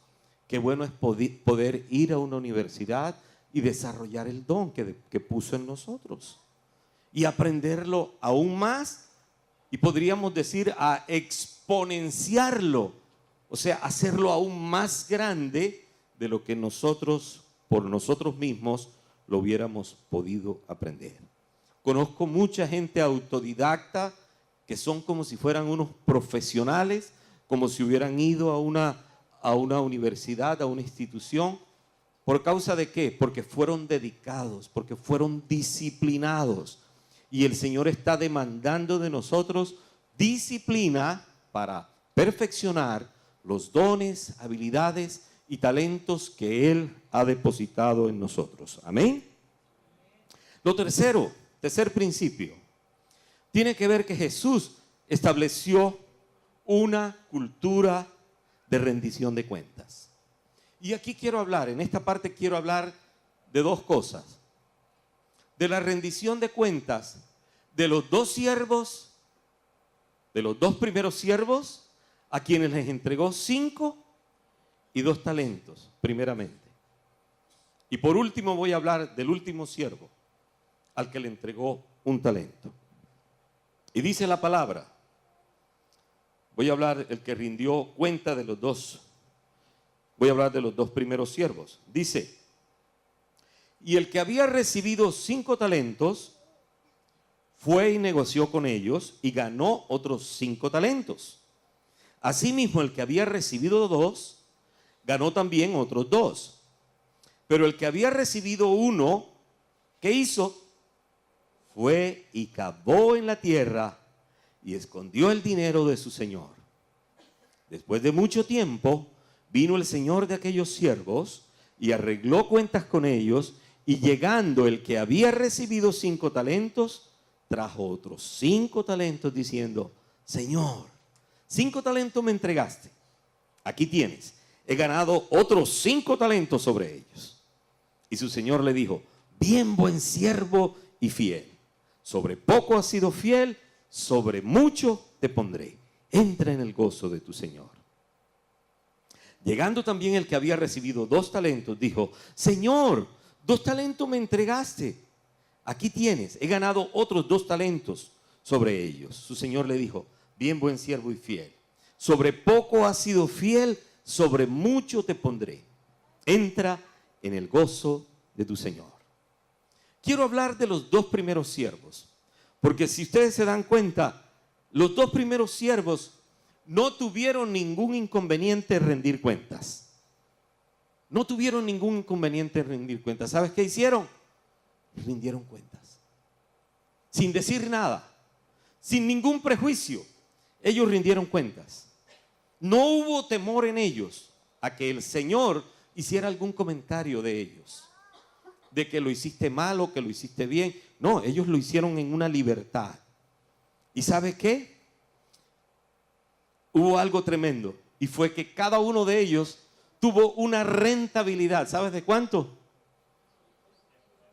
Qué bueno es poder ir a una universidad y desarrollar el don que puso en nosotros y aprenderlo aún más, y podríamos decir a exponenciarlo, o sea, hacerlo aún más grande de lo que nosotros, por nosotros mismos, lo hubiéramos podido aprender. Conozco mucha gente autodidacta que son como si fueran unos profesionales, como si hubieran ido a una universidad, a una institución. ¿Por causa de qué? Porque fueron dedicados, porque fueron disciplinados. Y el Señor está demandando de nosotros disciplina para perfeccionar los dones, habilidades y talentos que Él ha depositado en nosotros. Amén. Lo tercer principio, tiene que ver que Jesús estableció una cultura de rendición de cuentas. Y aquí en esta parte quiero hablar de dos cosas. De la rendición de cuentas de los dos siervos, de los dos primeros siervos, a quienes les entregó 5 y 2 talentos, primeramente. Y por último voy a hablar del último siervo, al que le entregó 1 talento. Y dice la palabra, voy a hablar el que rindió cuenta de los dos, voy a hablar de los 2 primeros siervos. Dice, y el que había recibido 5 talentos, fue y negoció con ellos y ganó otros 5 talentos. Asimismo, el que había recibido 2, ganó también otros 2. Pero el que había recibido 1, ¿qué hizo? Fue y cavó en la tierra y escondió el dinero de su señor. Después de mucho tiempo, vino el señor de aquellos siervos y arregló cuentas con ellos, y llegando el que había recibido 5 talentos, trajo otros 5 talentos diciendo, Señor, 5 talentos me entregaste, aquí tienes, he ganado otros 5 talentos sobre ellos. Y su señor le dijo, bien buen siervo y fiel, sobre poco has sido fiel, sobre mucho te pondré, entra en el gozo de tu señor. Llegando también el que había recibido 2 talentos, dijo, Señor, 2 talentos me entregaste, aquí tienes, he ganado otros 2 talentos sobre ellos. Su señor le dijo, bien buen siervo y fiel, sobre poco has sido fiel, sobre mucho te pondré, entra en el gozo de tu señor. Quiero hablar de los 2 primeros siervos, porque si ustedes se dan cuenta, los 2 primeros siervos no tuvieron ningún inconveniente en rendir cuentas. No tuvieron ningún inconveniente en rendir cuentas. ¿Sabes qué hicieron? Rindieron cuentas. Sin decir nada, sin ningún prejuicio, ellos rindieron cuentas. No hubo temor en ellos a que el Señor hiciera algún comentario de ellos, de que lo hiciste mal o que lo hiciste bien. No, ellos lo hicieron en una libertad. ¿Y sabe qué? Hubo algo tremendo, y fue que cada uno de ellos tuvo una rentabilidad. ¿Sabes de cuánto?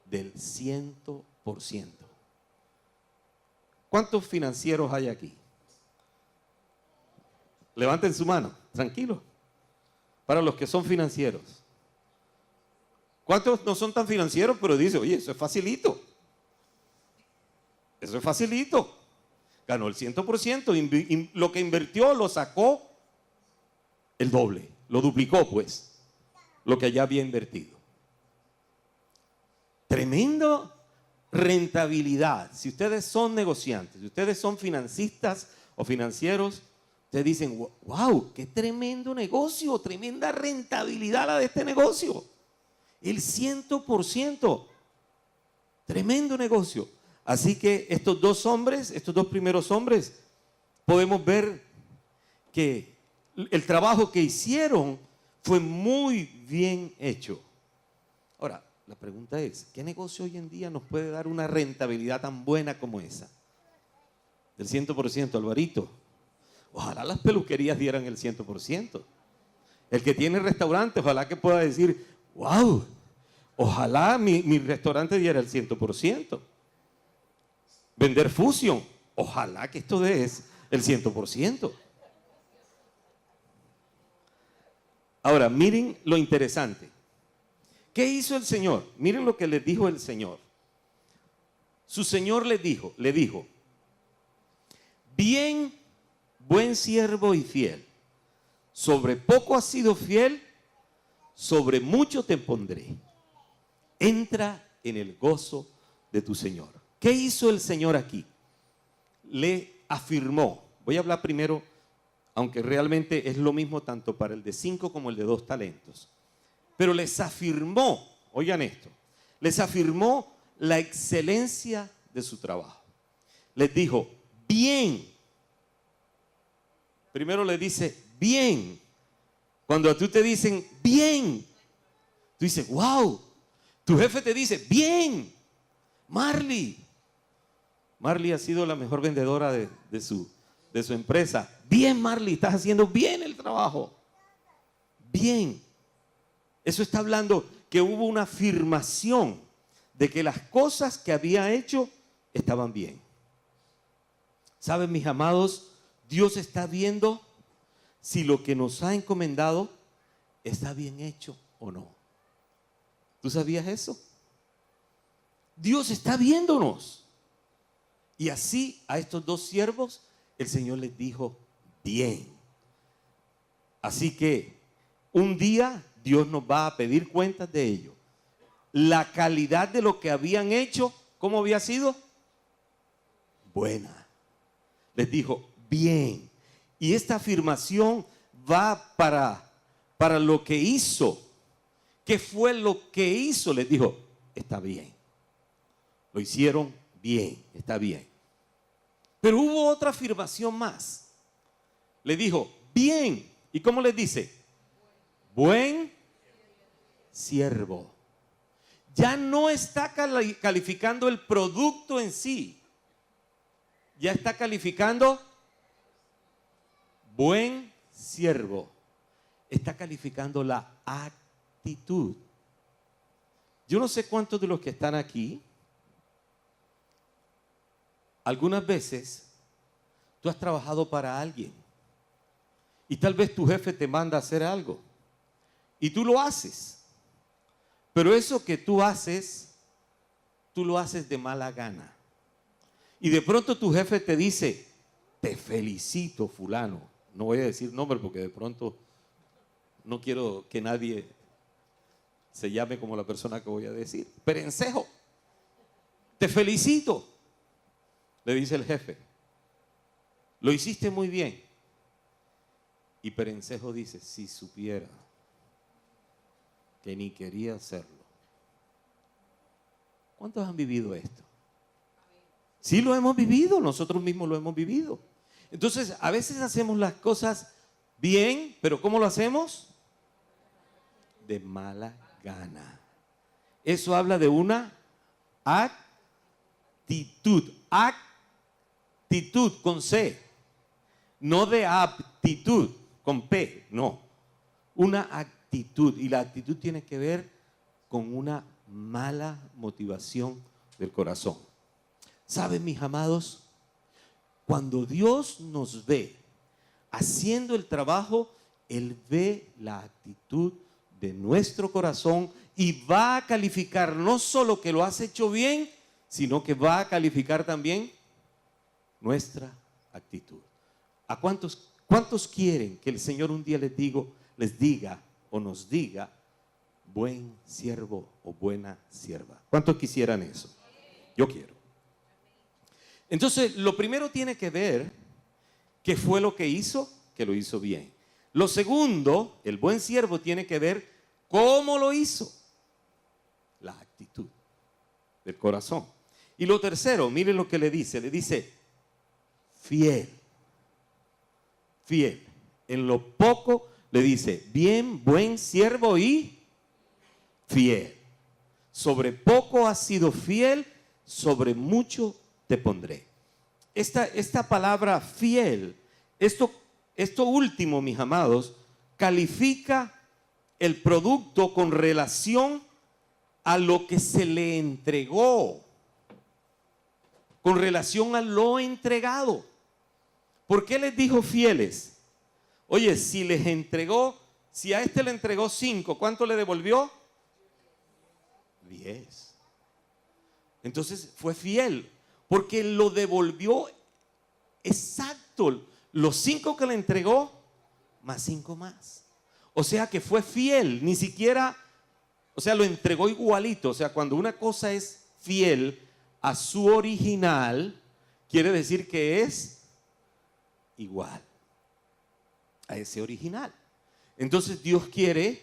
Del 100%. ¿Cuántos financieros hay aquí? Levanten su mano, tranquilo. Para los que son financieros. ¿Cuántos no son tan financieros, pero dicen, oye, eso es facilito? Eso es facilito. Ganó el 100%, lo que invirtió lo sacó el doble, lo duplicó pues, lo que ya había invertido. Tremendo rentabilidad. Si ustedes son negociantes, si ustedes son financistas o financieros, ustedes dicen, wow, qué tremendo negocio, tremenda rentabilidad la de este negocio. El 100%, tremendo negocio. Así que estos 2 hombres, estos 2 primeros hombres, podemos ver que el trabajo que hicieron fue muy bien hecho. Ahora, la pregunta es, ¿qué negocio hoy en día nos puede dar una rentabilidad tan buena como esa? Del 100%, Alvarito. Ojalá las peluquerías dieran el 100%. El que tiene restaurante, ojalá que pueda decir, wow, ojalá mi restaurante diera el 100%. Vender Fusion, Ojalá que esto des el 100%. Ahora, miren lo interesante. ¿Qué hizo el Señor? Miren lo que les dijo el Señor. Su Señor le dijo, bien, buen siervo y fiel. Sobre poco has sido fiel, sobre mucho te pondré. Entra en el gozo de tu Señor. ¿Qué hizo el Señor aquí? Le afirmó. Voy a hablar primero, aunque realmente es lo mismo tanto para el de 5 como el de 2 talentos. Pero les afirmó, oigan esto, les afirmó la excelencia de su trabajo. Les dijo, bien. Primero le dice, bien. Cuando a tú te dicen, bien, tú dices, wow. Tu jefe te dice, bien, Marley. Marley ha sido la mejor vendedora de su empresa. Bien, Marley, estás haciendo bien el trabajo. Bien. Eso está hablando que hubo una afirmación de que las cosas que había hecho estaban bien. ¿Saben, mis amados? Dios está viendo si lo que nos ha encomendado está bien hecho o no. ¿Tú sabías eso? Dios está viéndonos. Y así a estos 2 siervos el Señor les dijo, bien. Así que un día Dios nos va a pedir cuentas de ello. La calidad de lo que habían hecho, ¿cómo había sido? Buena. Les dijo, bien. Y esta afirmación va para lo que hizo. ¿Qué fue lo que hizo? Les dijo, está bien. Lo hicieron bien, está bien. Pero hubo otra afirmación más. Le dijo, bien. ¿Y cómo les dice? Buen siervo. Ya no está calificando el producto en sí. Ya está calificando buen siervo. Está calificando la actitud. Yo no sé cuántos de los que están aquí, algunas veces tú has trabajado para alguien y tal vez tu jefe te manda a hacer algo y tú lo haces, pero eso que tú lo haces de mala gana y de pronto tu jefe te dice, te felicito, fulano. No voy a decir nombre porque de pronto no quiero que nadie se llame como la persona que voy a decir. Perencejo, te felicito, le dice el jefe. Lo hiciste muy bien. Y Perencejo dice, si supiera que ni quería hacerlo. ¿Cuántos han vivido esto? Sí, lo hemos vivido, nosotros mismos lo hemos vivido. Entonces, a veces hacemos las cosas bien, pero ¿cómo lo hacemos? De mala gana. Eso habla de una actitud. Actitud con C. No de aptitud con P, no. Una actitud. Y la actitud tiene que ver con una mala motivación del corazón. ¿Saben, mis amados? Cuando Dios nos ve haciendo el trabajo, Él ve la actitud de nuestro corazón y va a calificar no solo que lo has hecho bien, sino que va a calificar también nuestra actitud. ¿A cuántos quieren que el Señor un día les diga o nos diga buen siervo o buena sierva? ¿Cuántos quisieran eso? Yo quiero. Entonces, lo primero tiene que ver qué fue lo que hizo, que lo hizo bien. Lo segundo, el buen siervo tiene que ver cómo lo hizo, la actitud del corazón. Y lo tercero, miren lo que le dice fiel, fiel. En lo poco le dice, bien, buen siervo y fiel. Sobre poco has sido fiel, sobre mucho te pondré. Esta palabra fiel, esto último, mis amados, califica el producto con relación a lo que se le entregó. con relación a lo entregado. ¿Por qué les dijo fieles? Oye, si a este le entregó 5, ¿cuánto le devolvió? 10. Entonces fue fiel, porque lo devolvió exacto. Los 5 que le entregó, más 5 más. O sea que fue fiel, ni siquiera, o sea, lo entregó igualito. O sea, cuando una cosa es fiel a su original, quiere decir que es igual a ese original. Entonces Dios quiere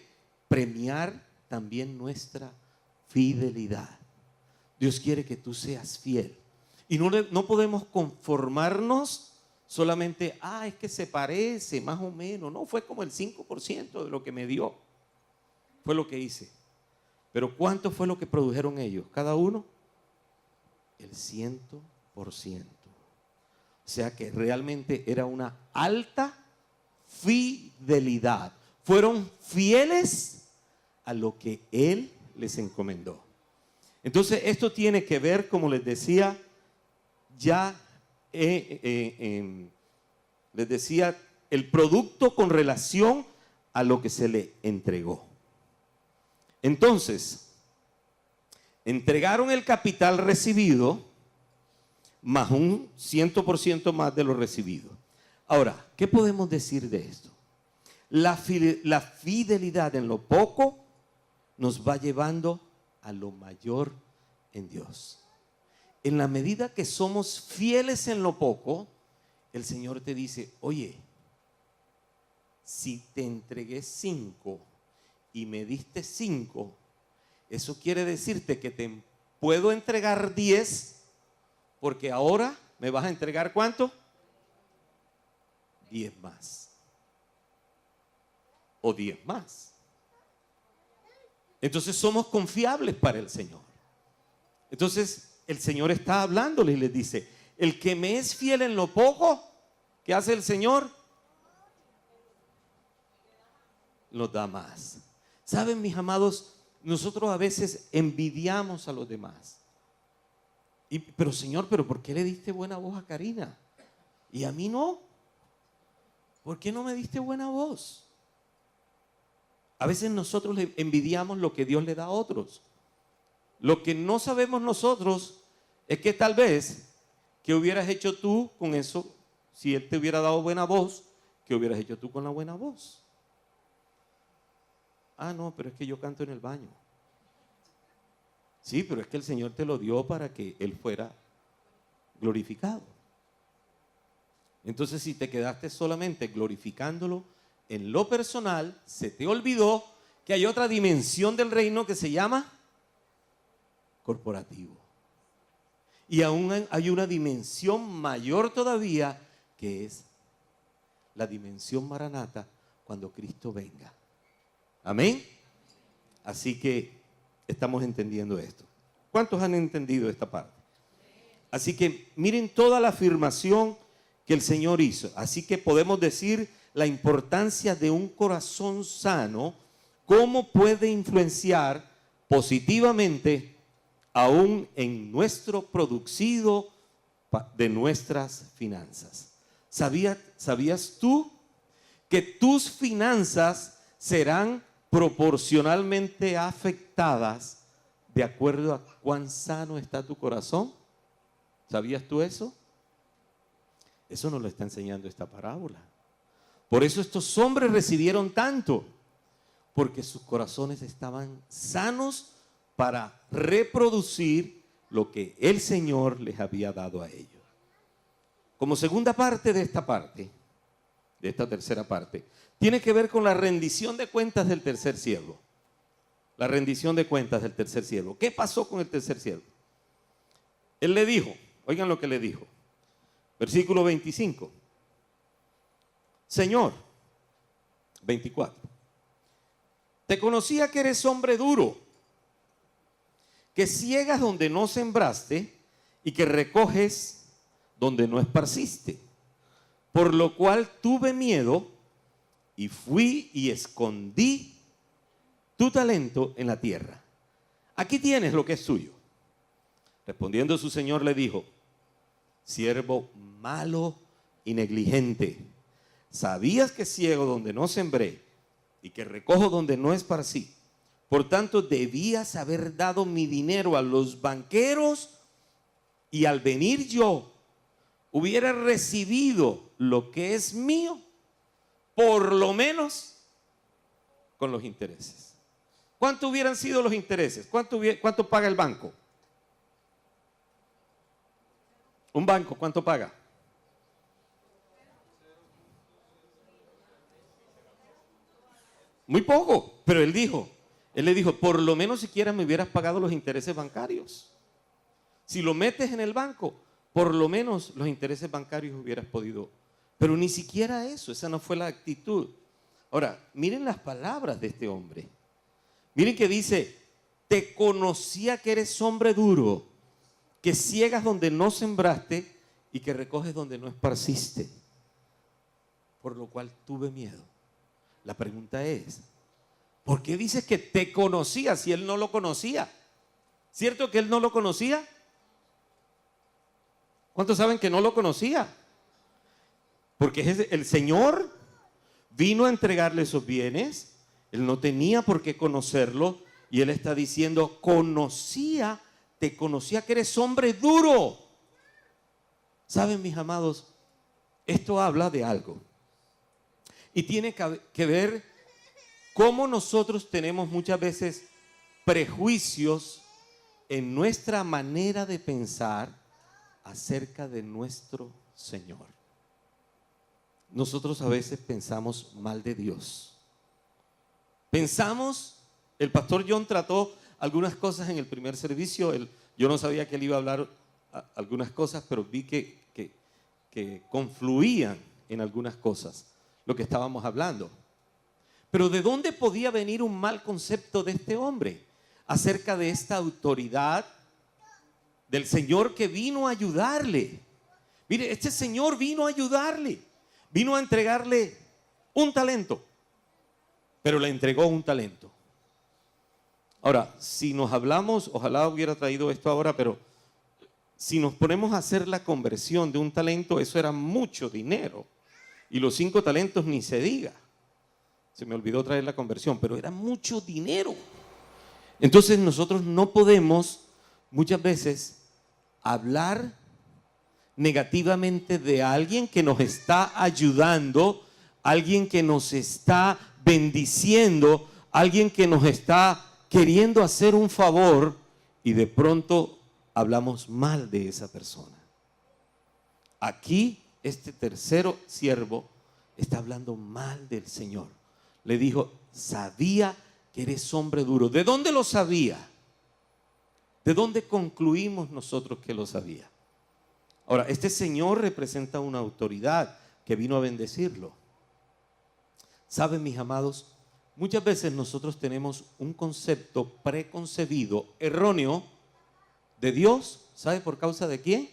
premiar también nuestra fidelidad. Dios quiere que tú seas fiel. Y no podemos conformarnos solamente, es que se parece más o menos. No, fue como el 5% de lo que me dio. Fue lo que hice. Pero ¿cuánto fue lo que produjeron ellos? Cada uno, el 100%. O sea que realmente era una alta fidelidad. Fueron fieles a lo que Él les encomendó. Entonces esto tiene que ver, como les decía, les decía, el producto con relación a lo que se le entregó. Entonces, entregaron el capital recibido más un 100% más de lo recibido. Ahora, ¿qué podemos decir de esto? La fidelidad en lo poco nos va llevando a lo mayor en Dios. En la medida que somos fieles en lo poco, el Señor te dice, oye, si te entregué 5 y me diste 5, eso quiere decirte que te puedo entregar 10, porque ahora me vas a entregar ¿cuánto? 10 más. O 10 más. Entonces somos confiables para el Señor. Entonces el Señor está hablándoles y les dice, el que me es fiel en lo poco, ¿qué hace el Señor? Nos da más. ¿Saben, mis amados? Nosotros a veces envidiamos a los demás. Pero Señor, ¿por qué le diste buena voz a Karina? Y a mí no. ¿Por qué no me diste buena voz? A veces nosotros le envidiamos lo que Dios le da a otros. Lo que no sabemos nosotros es que tal vez, ¿qué hubieras hecho tú con eso? Si Él te hubiera dado buena voz, ¿qué hubieras hecho tú con la buena voz? No, pero es que yo canto en el baño. Sí, pero es que el Señor te lo dio para que Él fuera glorificado. Entonces, si te quedaste solamente glorificándolo en lo personal, se te olvidó que hay otra dimensión del reino que se llama corporativo. Y aún hay una dimensión mayor todavía, que es la dimensión maranata, cuando Cristo venga. Amén. Así que estamos entendiendo esto. ¿Cuántos han entendido esta parte? Así que miren toda la afirmación que el Señor hizo. Así que podemos decir la importancia de un corazón sano, cómo puede influenciar positivamente aún en nuestro producido de nuestras finanzas. ¿Sabías tú que tus finanzas serán proporcionalmente afectadas de acuerdo a cuán sano está tu corazón? ¿Sabías tú eso? Eso nos lo está enseñando esta parábola. Por eso estos hombres recibieron tanto, porque sus corazones estaban sanos para reproducir lo que el Señor les había dado a ellos. Como segunda parte de esta tercera parte, tiene que ver con la rendición de cuentas del tercer siervo. La rendición de cuentas del tercer siervo. ¿Qué pasó con el tercer siervo? Él le dijo, oigan lo que le dijo, versículo 25. Señor, 24, te conocía que eres hombre duro, que ciegas donde no sembraste y que recoges donde no esparciste. Por lo cual tuve miedo y fui y escondí tu talento en la tierra. Aquí tienes lo que es tuyo. Respondiendo su señor le dijo, siervo malo y negligente. Sabías que ciego donde no sembré y que recojo donde no esparcí. Por tanto, debías haber dado mi dinero a los banqueros y al venir yo hubiera recibido lo que es mío, por lo menos con los intereses. ¿Cuánto hubieran sido los intereses? ¿Cuánto paga el banco? Un banco, ¿cuánto paga? Muy poco, pero él le dijo, por lo menos siquiera me hubieras pagado los intereses bancarios. Si lo metes en el banco, por lo menos los intereses bancarios hubieras podido. Pero ni siquiera eso, esa no fue la actitud. Ahora, miren las palabras de este hombre. Miren que dice, te conocía que eres hombre duro, que ciegas donde no sembraste y que recoges donde no esparciste. Por lo cual tuve miedo. La pregunta es, ¿por qué dices que te conocía si él no lo conocía? ¿Cierto que él no lo conocía? ¿Cuántos saben que no lo conocía? Porque el Señor vino a entregarle esos bienes, él no tenía por qué conocerlo y él está diciendo, te conocía que eres hombre duro. ¿Saben, mis amados? Esto habla de algo. Y tiene que ver cómo nosotros tenemos muchas veces prejuicios en nuestra manera de pensar acerca de nuestro Señor. Nosotros a veces pensamos mal de Dios. El pastor John trató algunas cosas en el primer servicio. Yo no sabía que él iba a hablar algunas cosas, pero vi que confluían en algunas cosas lo que estábamos hablando. Pero ¿de dónde podía venir un mal concepto de este hombre acerca de esta autoridad del Señor que vino a ayudarle? Mire, este Señor vino a ayudarle, vino a entregarle un talento, pero le entregó un talento. Ahora, si nos hablamos, ojalá hubiera traído esto ahora, pero si nos ponemos a hacer la conversión de un talento, eso era mucho dinero. Y los 5 talentos ni se diga. Se me olvidó traer la conversión, pero era mucho dinero. Entonces nosotros no podemos muchas veces hablar negativamente de alguien que nos está ayudando, alguien que nos está bendiciendo, alguien que nos está queriendo hacer un favor y de pronto hablamos mal de esa persona. Aquí este tercero siervo está hablando mal del Señor. Le dijo, sabía que eres hombre duro. ¿De dónde lo sabía? ¿De dónde concluimos nosotros que lo sabía? Ahora, este Señor representa una autoridad que vino a bendecirlo. ¿Saben, mis amados? Muchas veces nosotros tenemos un concepto preconcebido, erróneo, de Dios. ¿Sabe por causa de quién?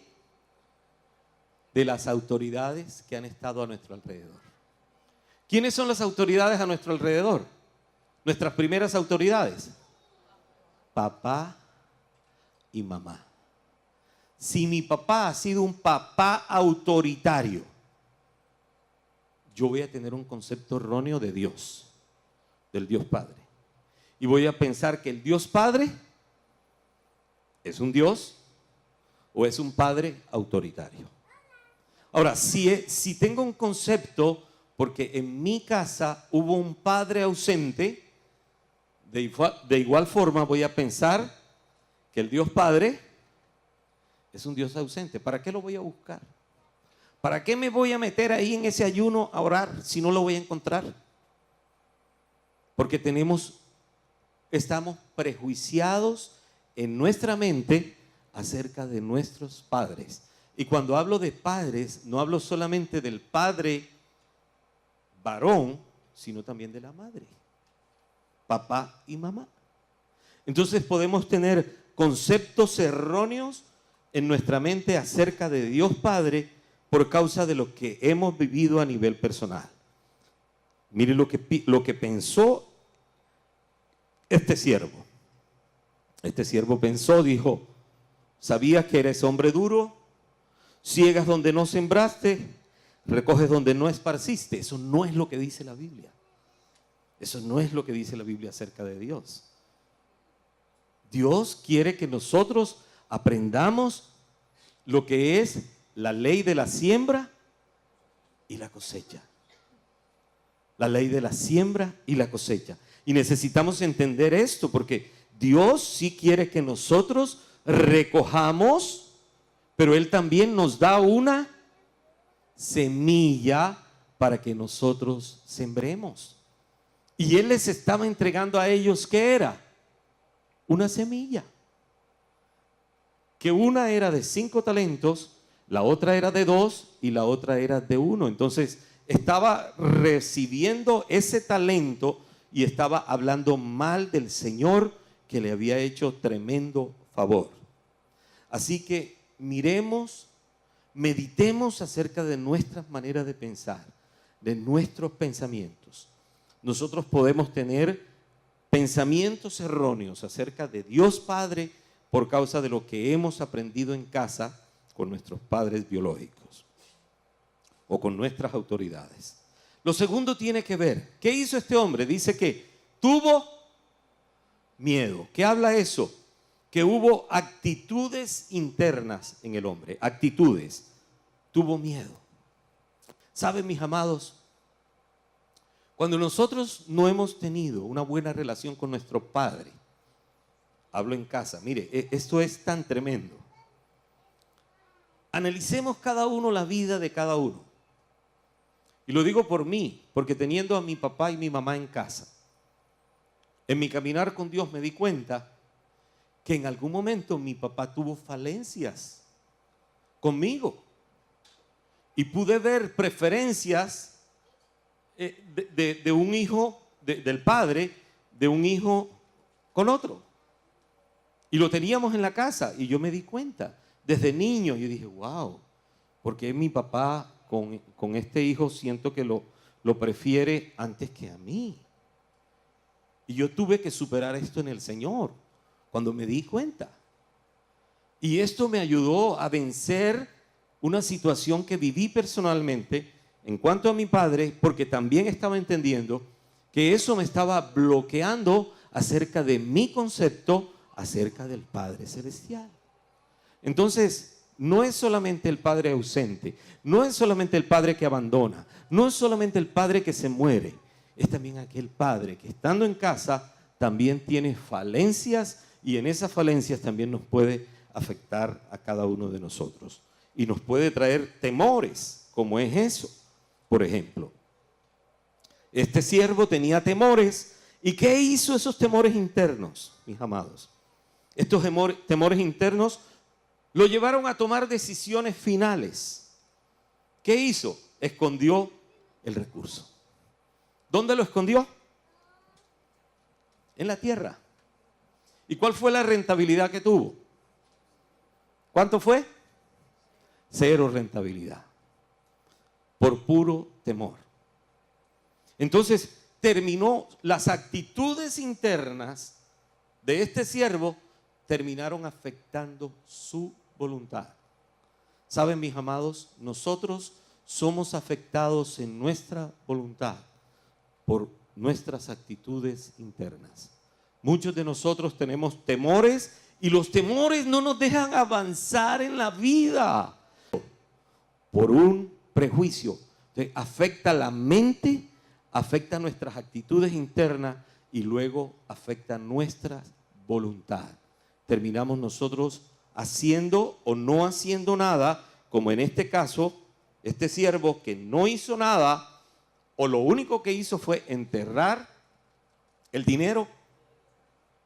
De las autoridades que han estado a nuestro alrededor. ¿Quiénes son las autoridades a nuestro alrededor? Nuestras primeras autoridades. Papá y mamá. Si mi papá ha sido un papá autoritario, yo voy a tener un concepto erróneo de Dios, del Dios Padre. Y voy a pensar que el Dios Padre es un Dios o es un padre autoritario. Ahora, si tengo un concepto, porque en mi casa hubo un padre ausente, de igual forma voy a pensar que el Dios Padre es un Dios ausente. ¿Para qué lo voy a buscar? ¿Para qué me voy a meter ahí en ese ayuno a orar si no lo voy a encontrar? Porque estamos prejuiciados en nuestra mente acerca de nuestros padres. Y cuando hablo de padres, no hablo solamente del padre varón, sino también de la madre, papá y mamá. Entonces podemos tener conceptos erróneos en nuestra mente acerca de Dios Padre por causa de lo que hemos vivido a nivel personal. Mire lo que pensó este siervo. Este siervo pensó, dijo, sabías que eres hombre duro, Ciegas donde no sembraste, recoges donde no esparciste. Eso no es lo que dice la Biblia. Eso no es lo que dice la Biblia acerca de Dios. Dios quiere que nosotros aprendamos lo que es la ley de la siembra y la cosecha. La ley de la siembra y la cosecha. Y necesitamos entender esto porque Dios sí quiere que nosotros recojamos, pero Él también nos da una semilla para que nosotros sembremos. Y Él les estaba entregando a ellos, ¿qué era? Una semilla. Que una era de 5 talentos, la otra era de 2 y la otra era de 1. Entonces estaba recibiendo ese talento y estaba hablando mal del Señor que le había hecho tremendo favor. Así que miremos, meditemos acerca de nuestras maneras de pensar, de nuestros pensamientos. Nosotros podemos tener pensamientos erróneos acerca de Dios Padre por causa de lo que hemos aprendido en casa con nuestros padres biológicos o con nuestras autoridades. Lo segundo tiene que ver, ¿qué hizo este hombre? Dice que tuvo miedo. ¿Qué habla eso? Que hubo actitudes internas en el hombre, actitudes. Tuvo miedo. ¿Saben, mis amados? Cuando nosotros no hemos tenido una buena relación con nuestro padre, hablo en casa, mire, esto es tan tremendo. Analicemos cada uno la vida de cada uno. Y lo digo por mí, porque teniendo a mi papá y mi mamá en casa, en mi caminar con Dios me di cuenta que en algún momento mi papá tuvo falencias conmigo. Y pude ver preferencias de un hijo, del padre, de un hijo con otro. Y lo teníamos en la casa y yo me di cuenta. Desde niño yo dije, wow, porque mi papá con este hijo siento que lo prefiere antes que a mí. Y yo tuve que superar esto en el Señor cuando me di cuenta. Y esto me ayudó a vencer una situación que viví personalmente en cuanto a mi padre, porque también estaba entendiendo que eso me estaba bloqueando acerca de mi concepto acerca del Padre Celestial. Entonces, no es solamente el padre ausente, no es solamente el padre que abandona, no es solamente el padre que se muere, es también aquel padre que estando en casa también tiene falencias y en esas falencias también nos puede afectar a cada uno de nosotros y nos puede traer temores, como es eso. Por ejemplo, este siervo tenía temores. ¿Y qué hizo esos temores internos, mis amados? Estos temores internos lo llevaron a tomar decisiones finales. ¿Qué hizo? Escondió el recurso. ¿Dónde lo escondió? En la tierra. ¿Y cuál fue la rentabilidad que tuvo? ¿Cuánto fue? 0 rentabilidad. Por puro temor. Entonces terminó, las actitudes internas de este siervo terminaron afectando su voluntad. Saben, mis amados, nosotros somos afectados en nuestra voluntad por nuestras actitudes internas. Muchos de nosotros tenemos temores y los temores no nos dejan avanzar en la vida por un prejuicio. Entonces, afecta la mente, afecta nuestras actitudes internas y luego afecta nuestra voluntad. Terminamos nosotros haciendo o no haciendo nada, como en este caso, este siervo que no hizo nada, o lo único que hizo fue enterrar el dinero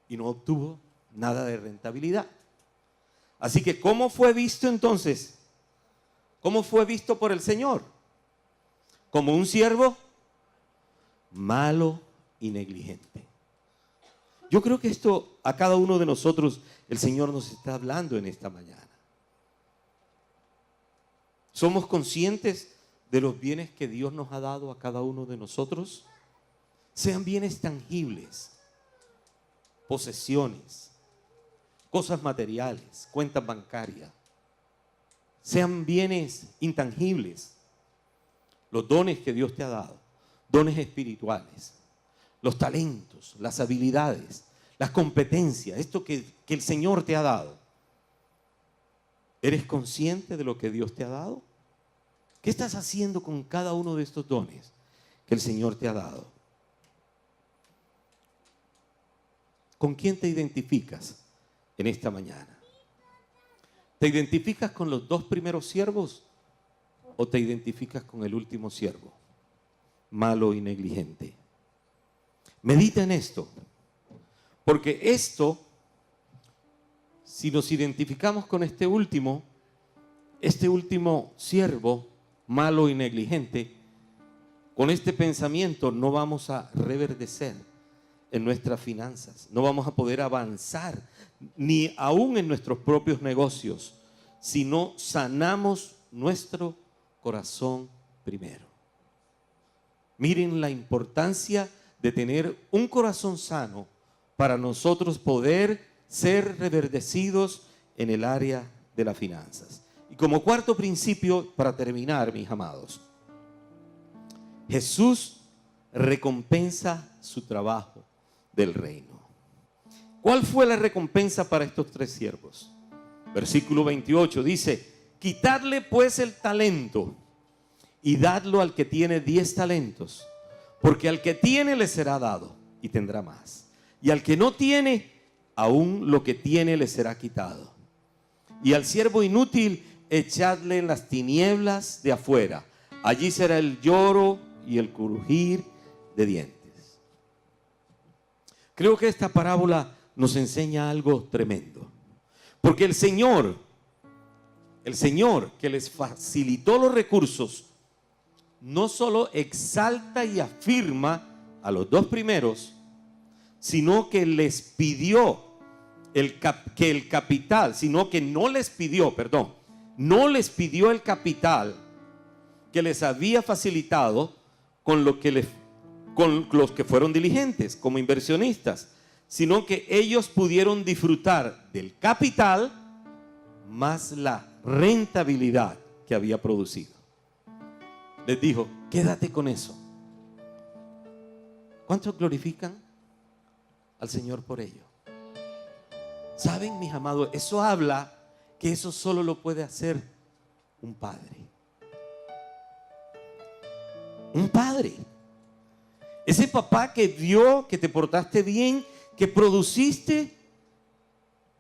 y no obtuvo nada de rentabilidad. Así que, ¿cómo fue visto entonces? ¿Cómo fue visto por el Señor? Como un siervo malo y negligente. Yo creo que esto a cada uno de nosotros el Señor nos está hablando en esta mañana. ¿Somos conscientes de los bienes que Dios nos ha dado a cada uno de nosotros? Sean bienes tangibles, posesiones, cosas materiales, cuentas bancarias, sean bienes intangibles, los dones que Dios te ha dado, dones espirituales, los talentos, las habilidades, las competencias, esto que el Señor te ha dado. ¿Eres consciente de lo que Dios te ha dado? ¿Qué estás haciendo con cada uno de estos dones que el Señor te ha dado? ¿Con quién te identificas en esta mañana? ¿Te identificas con los 2 primeros siervos o te identificas con el último siervo, malo y negligente? Medita en esto, porque esto, si nos identificamos con este último siervo, malo y negligente, con este pensamiento no vamos a reverdecer en nuestras finanzas, no vamos a poder avanzar ni aún en nuestros propios negocios, si no sanamos nuestro corazón primero. Miren la importancia de tener un corazón sano para nosotros poder ser reverdecidos en el área de las finanzas. Y como cuarto principio, para terminar, mis amados, Jesús recompensa su trabajo del reino. ¿Cuál fue la recompensa para estos 3 siervos? Versículo 28 dice: quitadle pues el talento y dadlo al que tiene 10 talentos, porque al que tiene le será dado y tendrá más, y al que no tiene, aún lo que tiene le será quitado. Y al siervo inútil echadle en las tinieblas de afuera, allí será el lloro y el crujir de dientes. Creo que esta parábola nos enseña algo tremendo, porque el Señor que les facilitó los recursos, no solo exalta y afirma a los 2 primeros, sino que les pidió que el capital, sino que no les pidió el capital que les había facilitado con los que fueron diligentes como inversionistas, sino que ellos pudieron disfrutar del capital más la rentabilidad que había producido. Les dijo: quédate con eso. ¿Cuántos glorifican al Señor por ello? ¿Saben, mis amados? Eso habla que eso solo lo puede hacer un padre. Un padre. Ese papá que vio que te portaste bien, que produciste,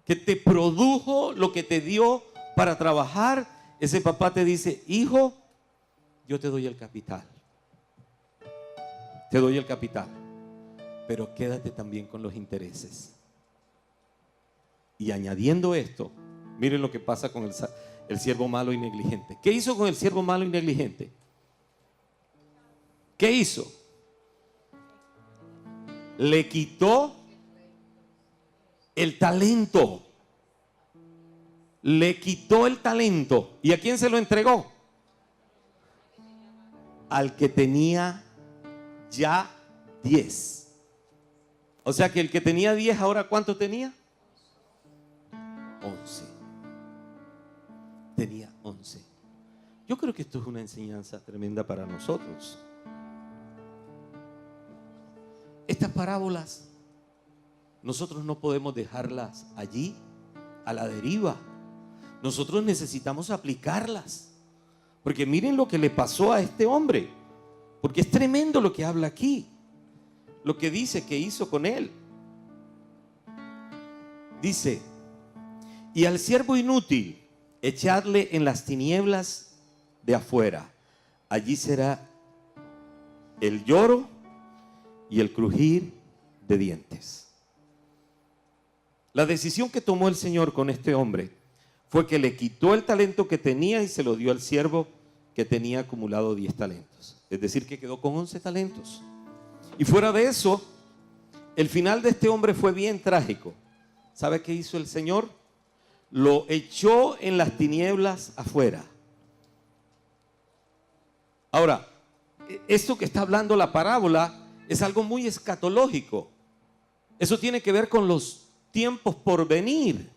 que te produjo lo que te dio para trabajar. Ese papá te dice: hijo, yo te doy el capital. Te doy el capital, pero quédate también con los intereses. Y añadiendo esto, miren lo que pasa con el siervo malo y negligente. ¿Qué hizo con el siervo malo y negligente? ¿Qué hizo? Le quitó el talento. Le quitó el talento. ¿Y a quién se lo entregó? Al que tenía ya 10. O sea que el que tenía 10 ahora ¿cuánto tenía? 11. Tenía 11. Yo creo que esto es una enseñanza tremenda para nosotros. Estas parábolas nosotros no podemos dejarlas allí a la deriva. Nosotros necesitamos aplicarlas, porque miren lo que le pasó a este hombre, porque es tremendo lo que habla aquí, lo que dice que hizo con él. Dice: y al siervo inútil echadle en las tinieblas de afuera, allí será el lloro y el crujir de dientes. La decisión que tomó el Señor con este hombre fue que le quitó el talento que tenía y se lo dio al siervo que tenía acumulado 10 talentos. Es decir, que quedó con 11 talentos. Y fuera de eso, el final de este hombre fue bien trágico. ¿Sabe qué hizo el Señor? Lo echó en las tinieblas afuera. Ahora, esto que está hablando la parábola es algo muy escatológico. Eso tiene que ver con los tiempos por venir.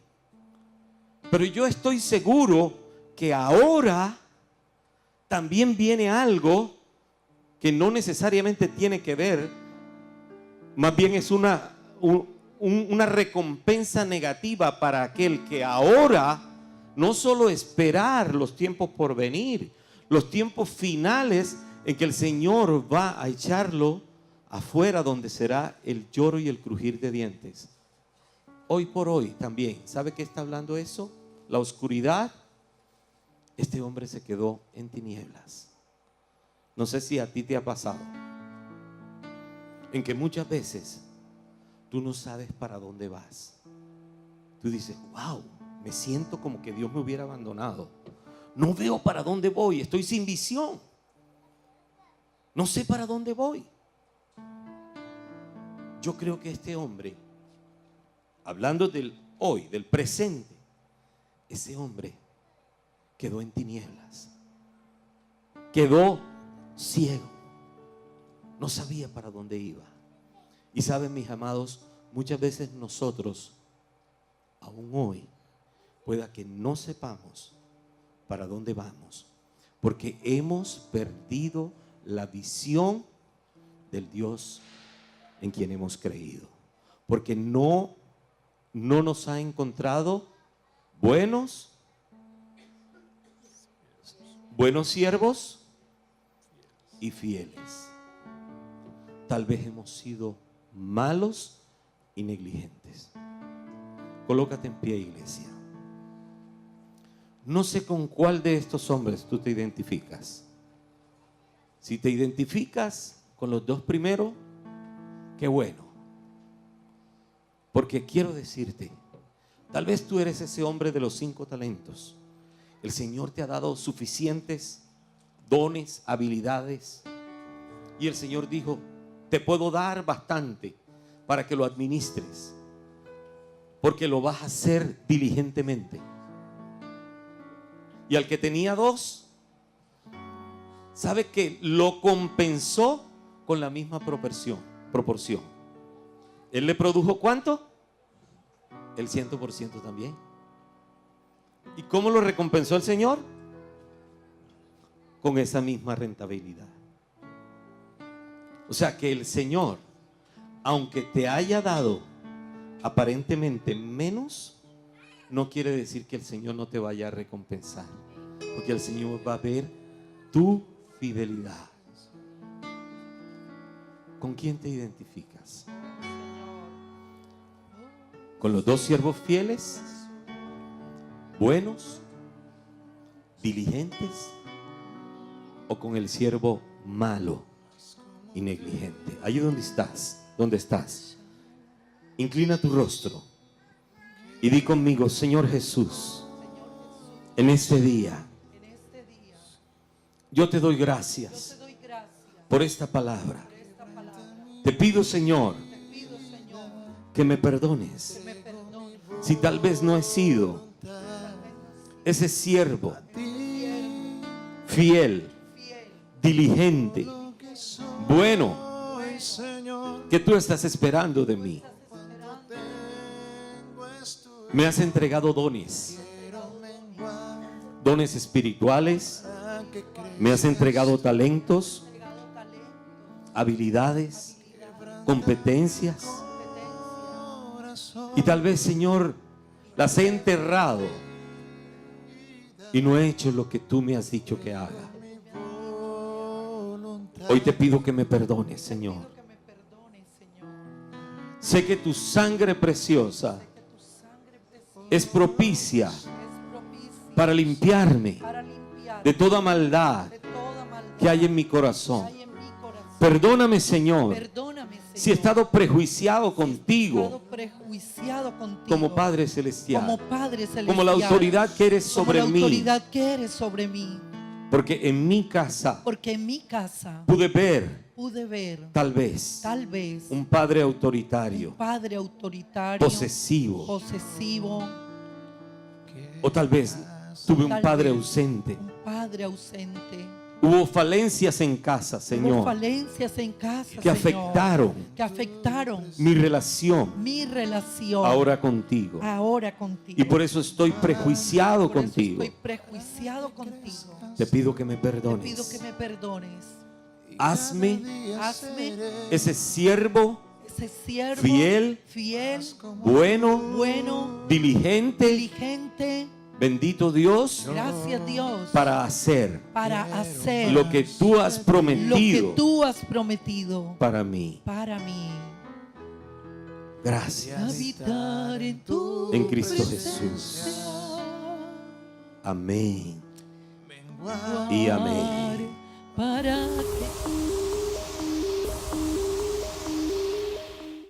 Pero yo estoy seguro que ahora también viene algo que no necesariamente tiene que ver, más bien es una recompensa negativa para aquel que ahora no solo esperar los tiempos por venir, los tiempos finales en que el Señor va a echarlo afuera, donde será el lloro y el crujir de dientes. Hoy por hoy también, ¿sabe qué está hablando eso? La oscuridad. Este hombre se quedó en tinieblas. No sé si a ti te ha pasado, en que muchas veces tú no sabes para dónde vas. Tú dices, wow, me siento como que Dios me hubiera abandonado. No veo para dónde voy, estoy sin visión. No sé para dónde voy. Yo creo que este hombre, hablando del hoy, del presente, ese hombre quedó en tinieblas, quedó ciego, no sabía para dónde iba. Y saben, mis amados, muchas veces nosotros, aún hoy, pueda que no sepamos para dónde vamos, porque hemos perdido la visión del Dios en quien hemos creído, porque no nos ha encontrado buenos siervos y fieles. Tal vez hemos sido malos y negligentes. Colócate en pie, iglesia. No sé con cuál de estos hombres tú te identificas. Si te identificas con los dos primeros, qué bueno. Porque quiero decirte, tal vez tú eres ese hombre de los 5 talentos. El Señor te ha dado suficientes dones, habilidades. Y el Señor dijo, te puedo dar bastante para que lo administres, porque lo vas a hacer diligentemente. Y al que tenía 2, ¿sabe que lo compensó con la misma proporción? Él le produjo ¿cuánto? El 100% también. ¿Y cómo lo recompensó el Señor? Con esa misma rentabilidad. O sea que el Señor, aunque te haya dado aparentemente menos, no quiere decir que el Señor no te vaya a recompensar, porque el Señor va a ver tu fidelidad. ¿Con quién te identificas? ¿Con los 2 siervos fieles, buenos, diligentes, o con el siervo malo y negligente? Allí donde estás, inclina tu rostro y di conmigo, Señor Jesús, en este día yo te doy gracias por esta palabra. Te pido, Señor, que me perdones si tal vez no he sido ese siervo fiel, diligente, bueno, que tú estás esperando de mí. Me has entregado dones espirituales, me has entregado talentos, habilidades, competencias, y tal vez, Señor, las he enterrado y no he hecho lo que tú me has dicho que haga. Hoy te pido que me perdones, Señor. Sé que tu sangre preciosa es propicia para limpiarme de toda maldad que hay en mi corazón. Perdóname, Señor, si he estado prejuiciado contigo como Padre Celestial, como la autoridad que eres sobre mí. Porque en mi casa pude ver tal vez un padre autoritario, posesivo, o tal vez tuve un padre ausente. Hubo falencias en casa, Hubo Señor, falencias en casa, que Señor, que afectaron mi relación mi relación ahora contigo. ahora contigo. Y por eso estoy prejuiciado Por eso contigo. estoy prejuiciado contigo. Te pido que me Te pido perdones. que me perdones. Hazme Hazme ese siervo ese siervo fiel, bueno, bueno, diligente, diligente. bendito Dios, Gracias, Dios, para hacer para hacer lo que tú has lo prometido que tú has prometido para mí. para mí. Gracias. Habitar en tu En Cristo presencia. Jesús. Amén. Y amén. Para que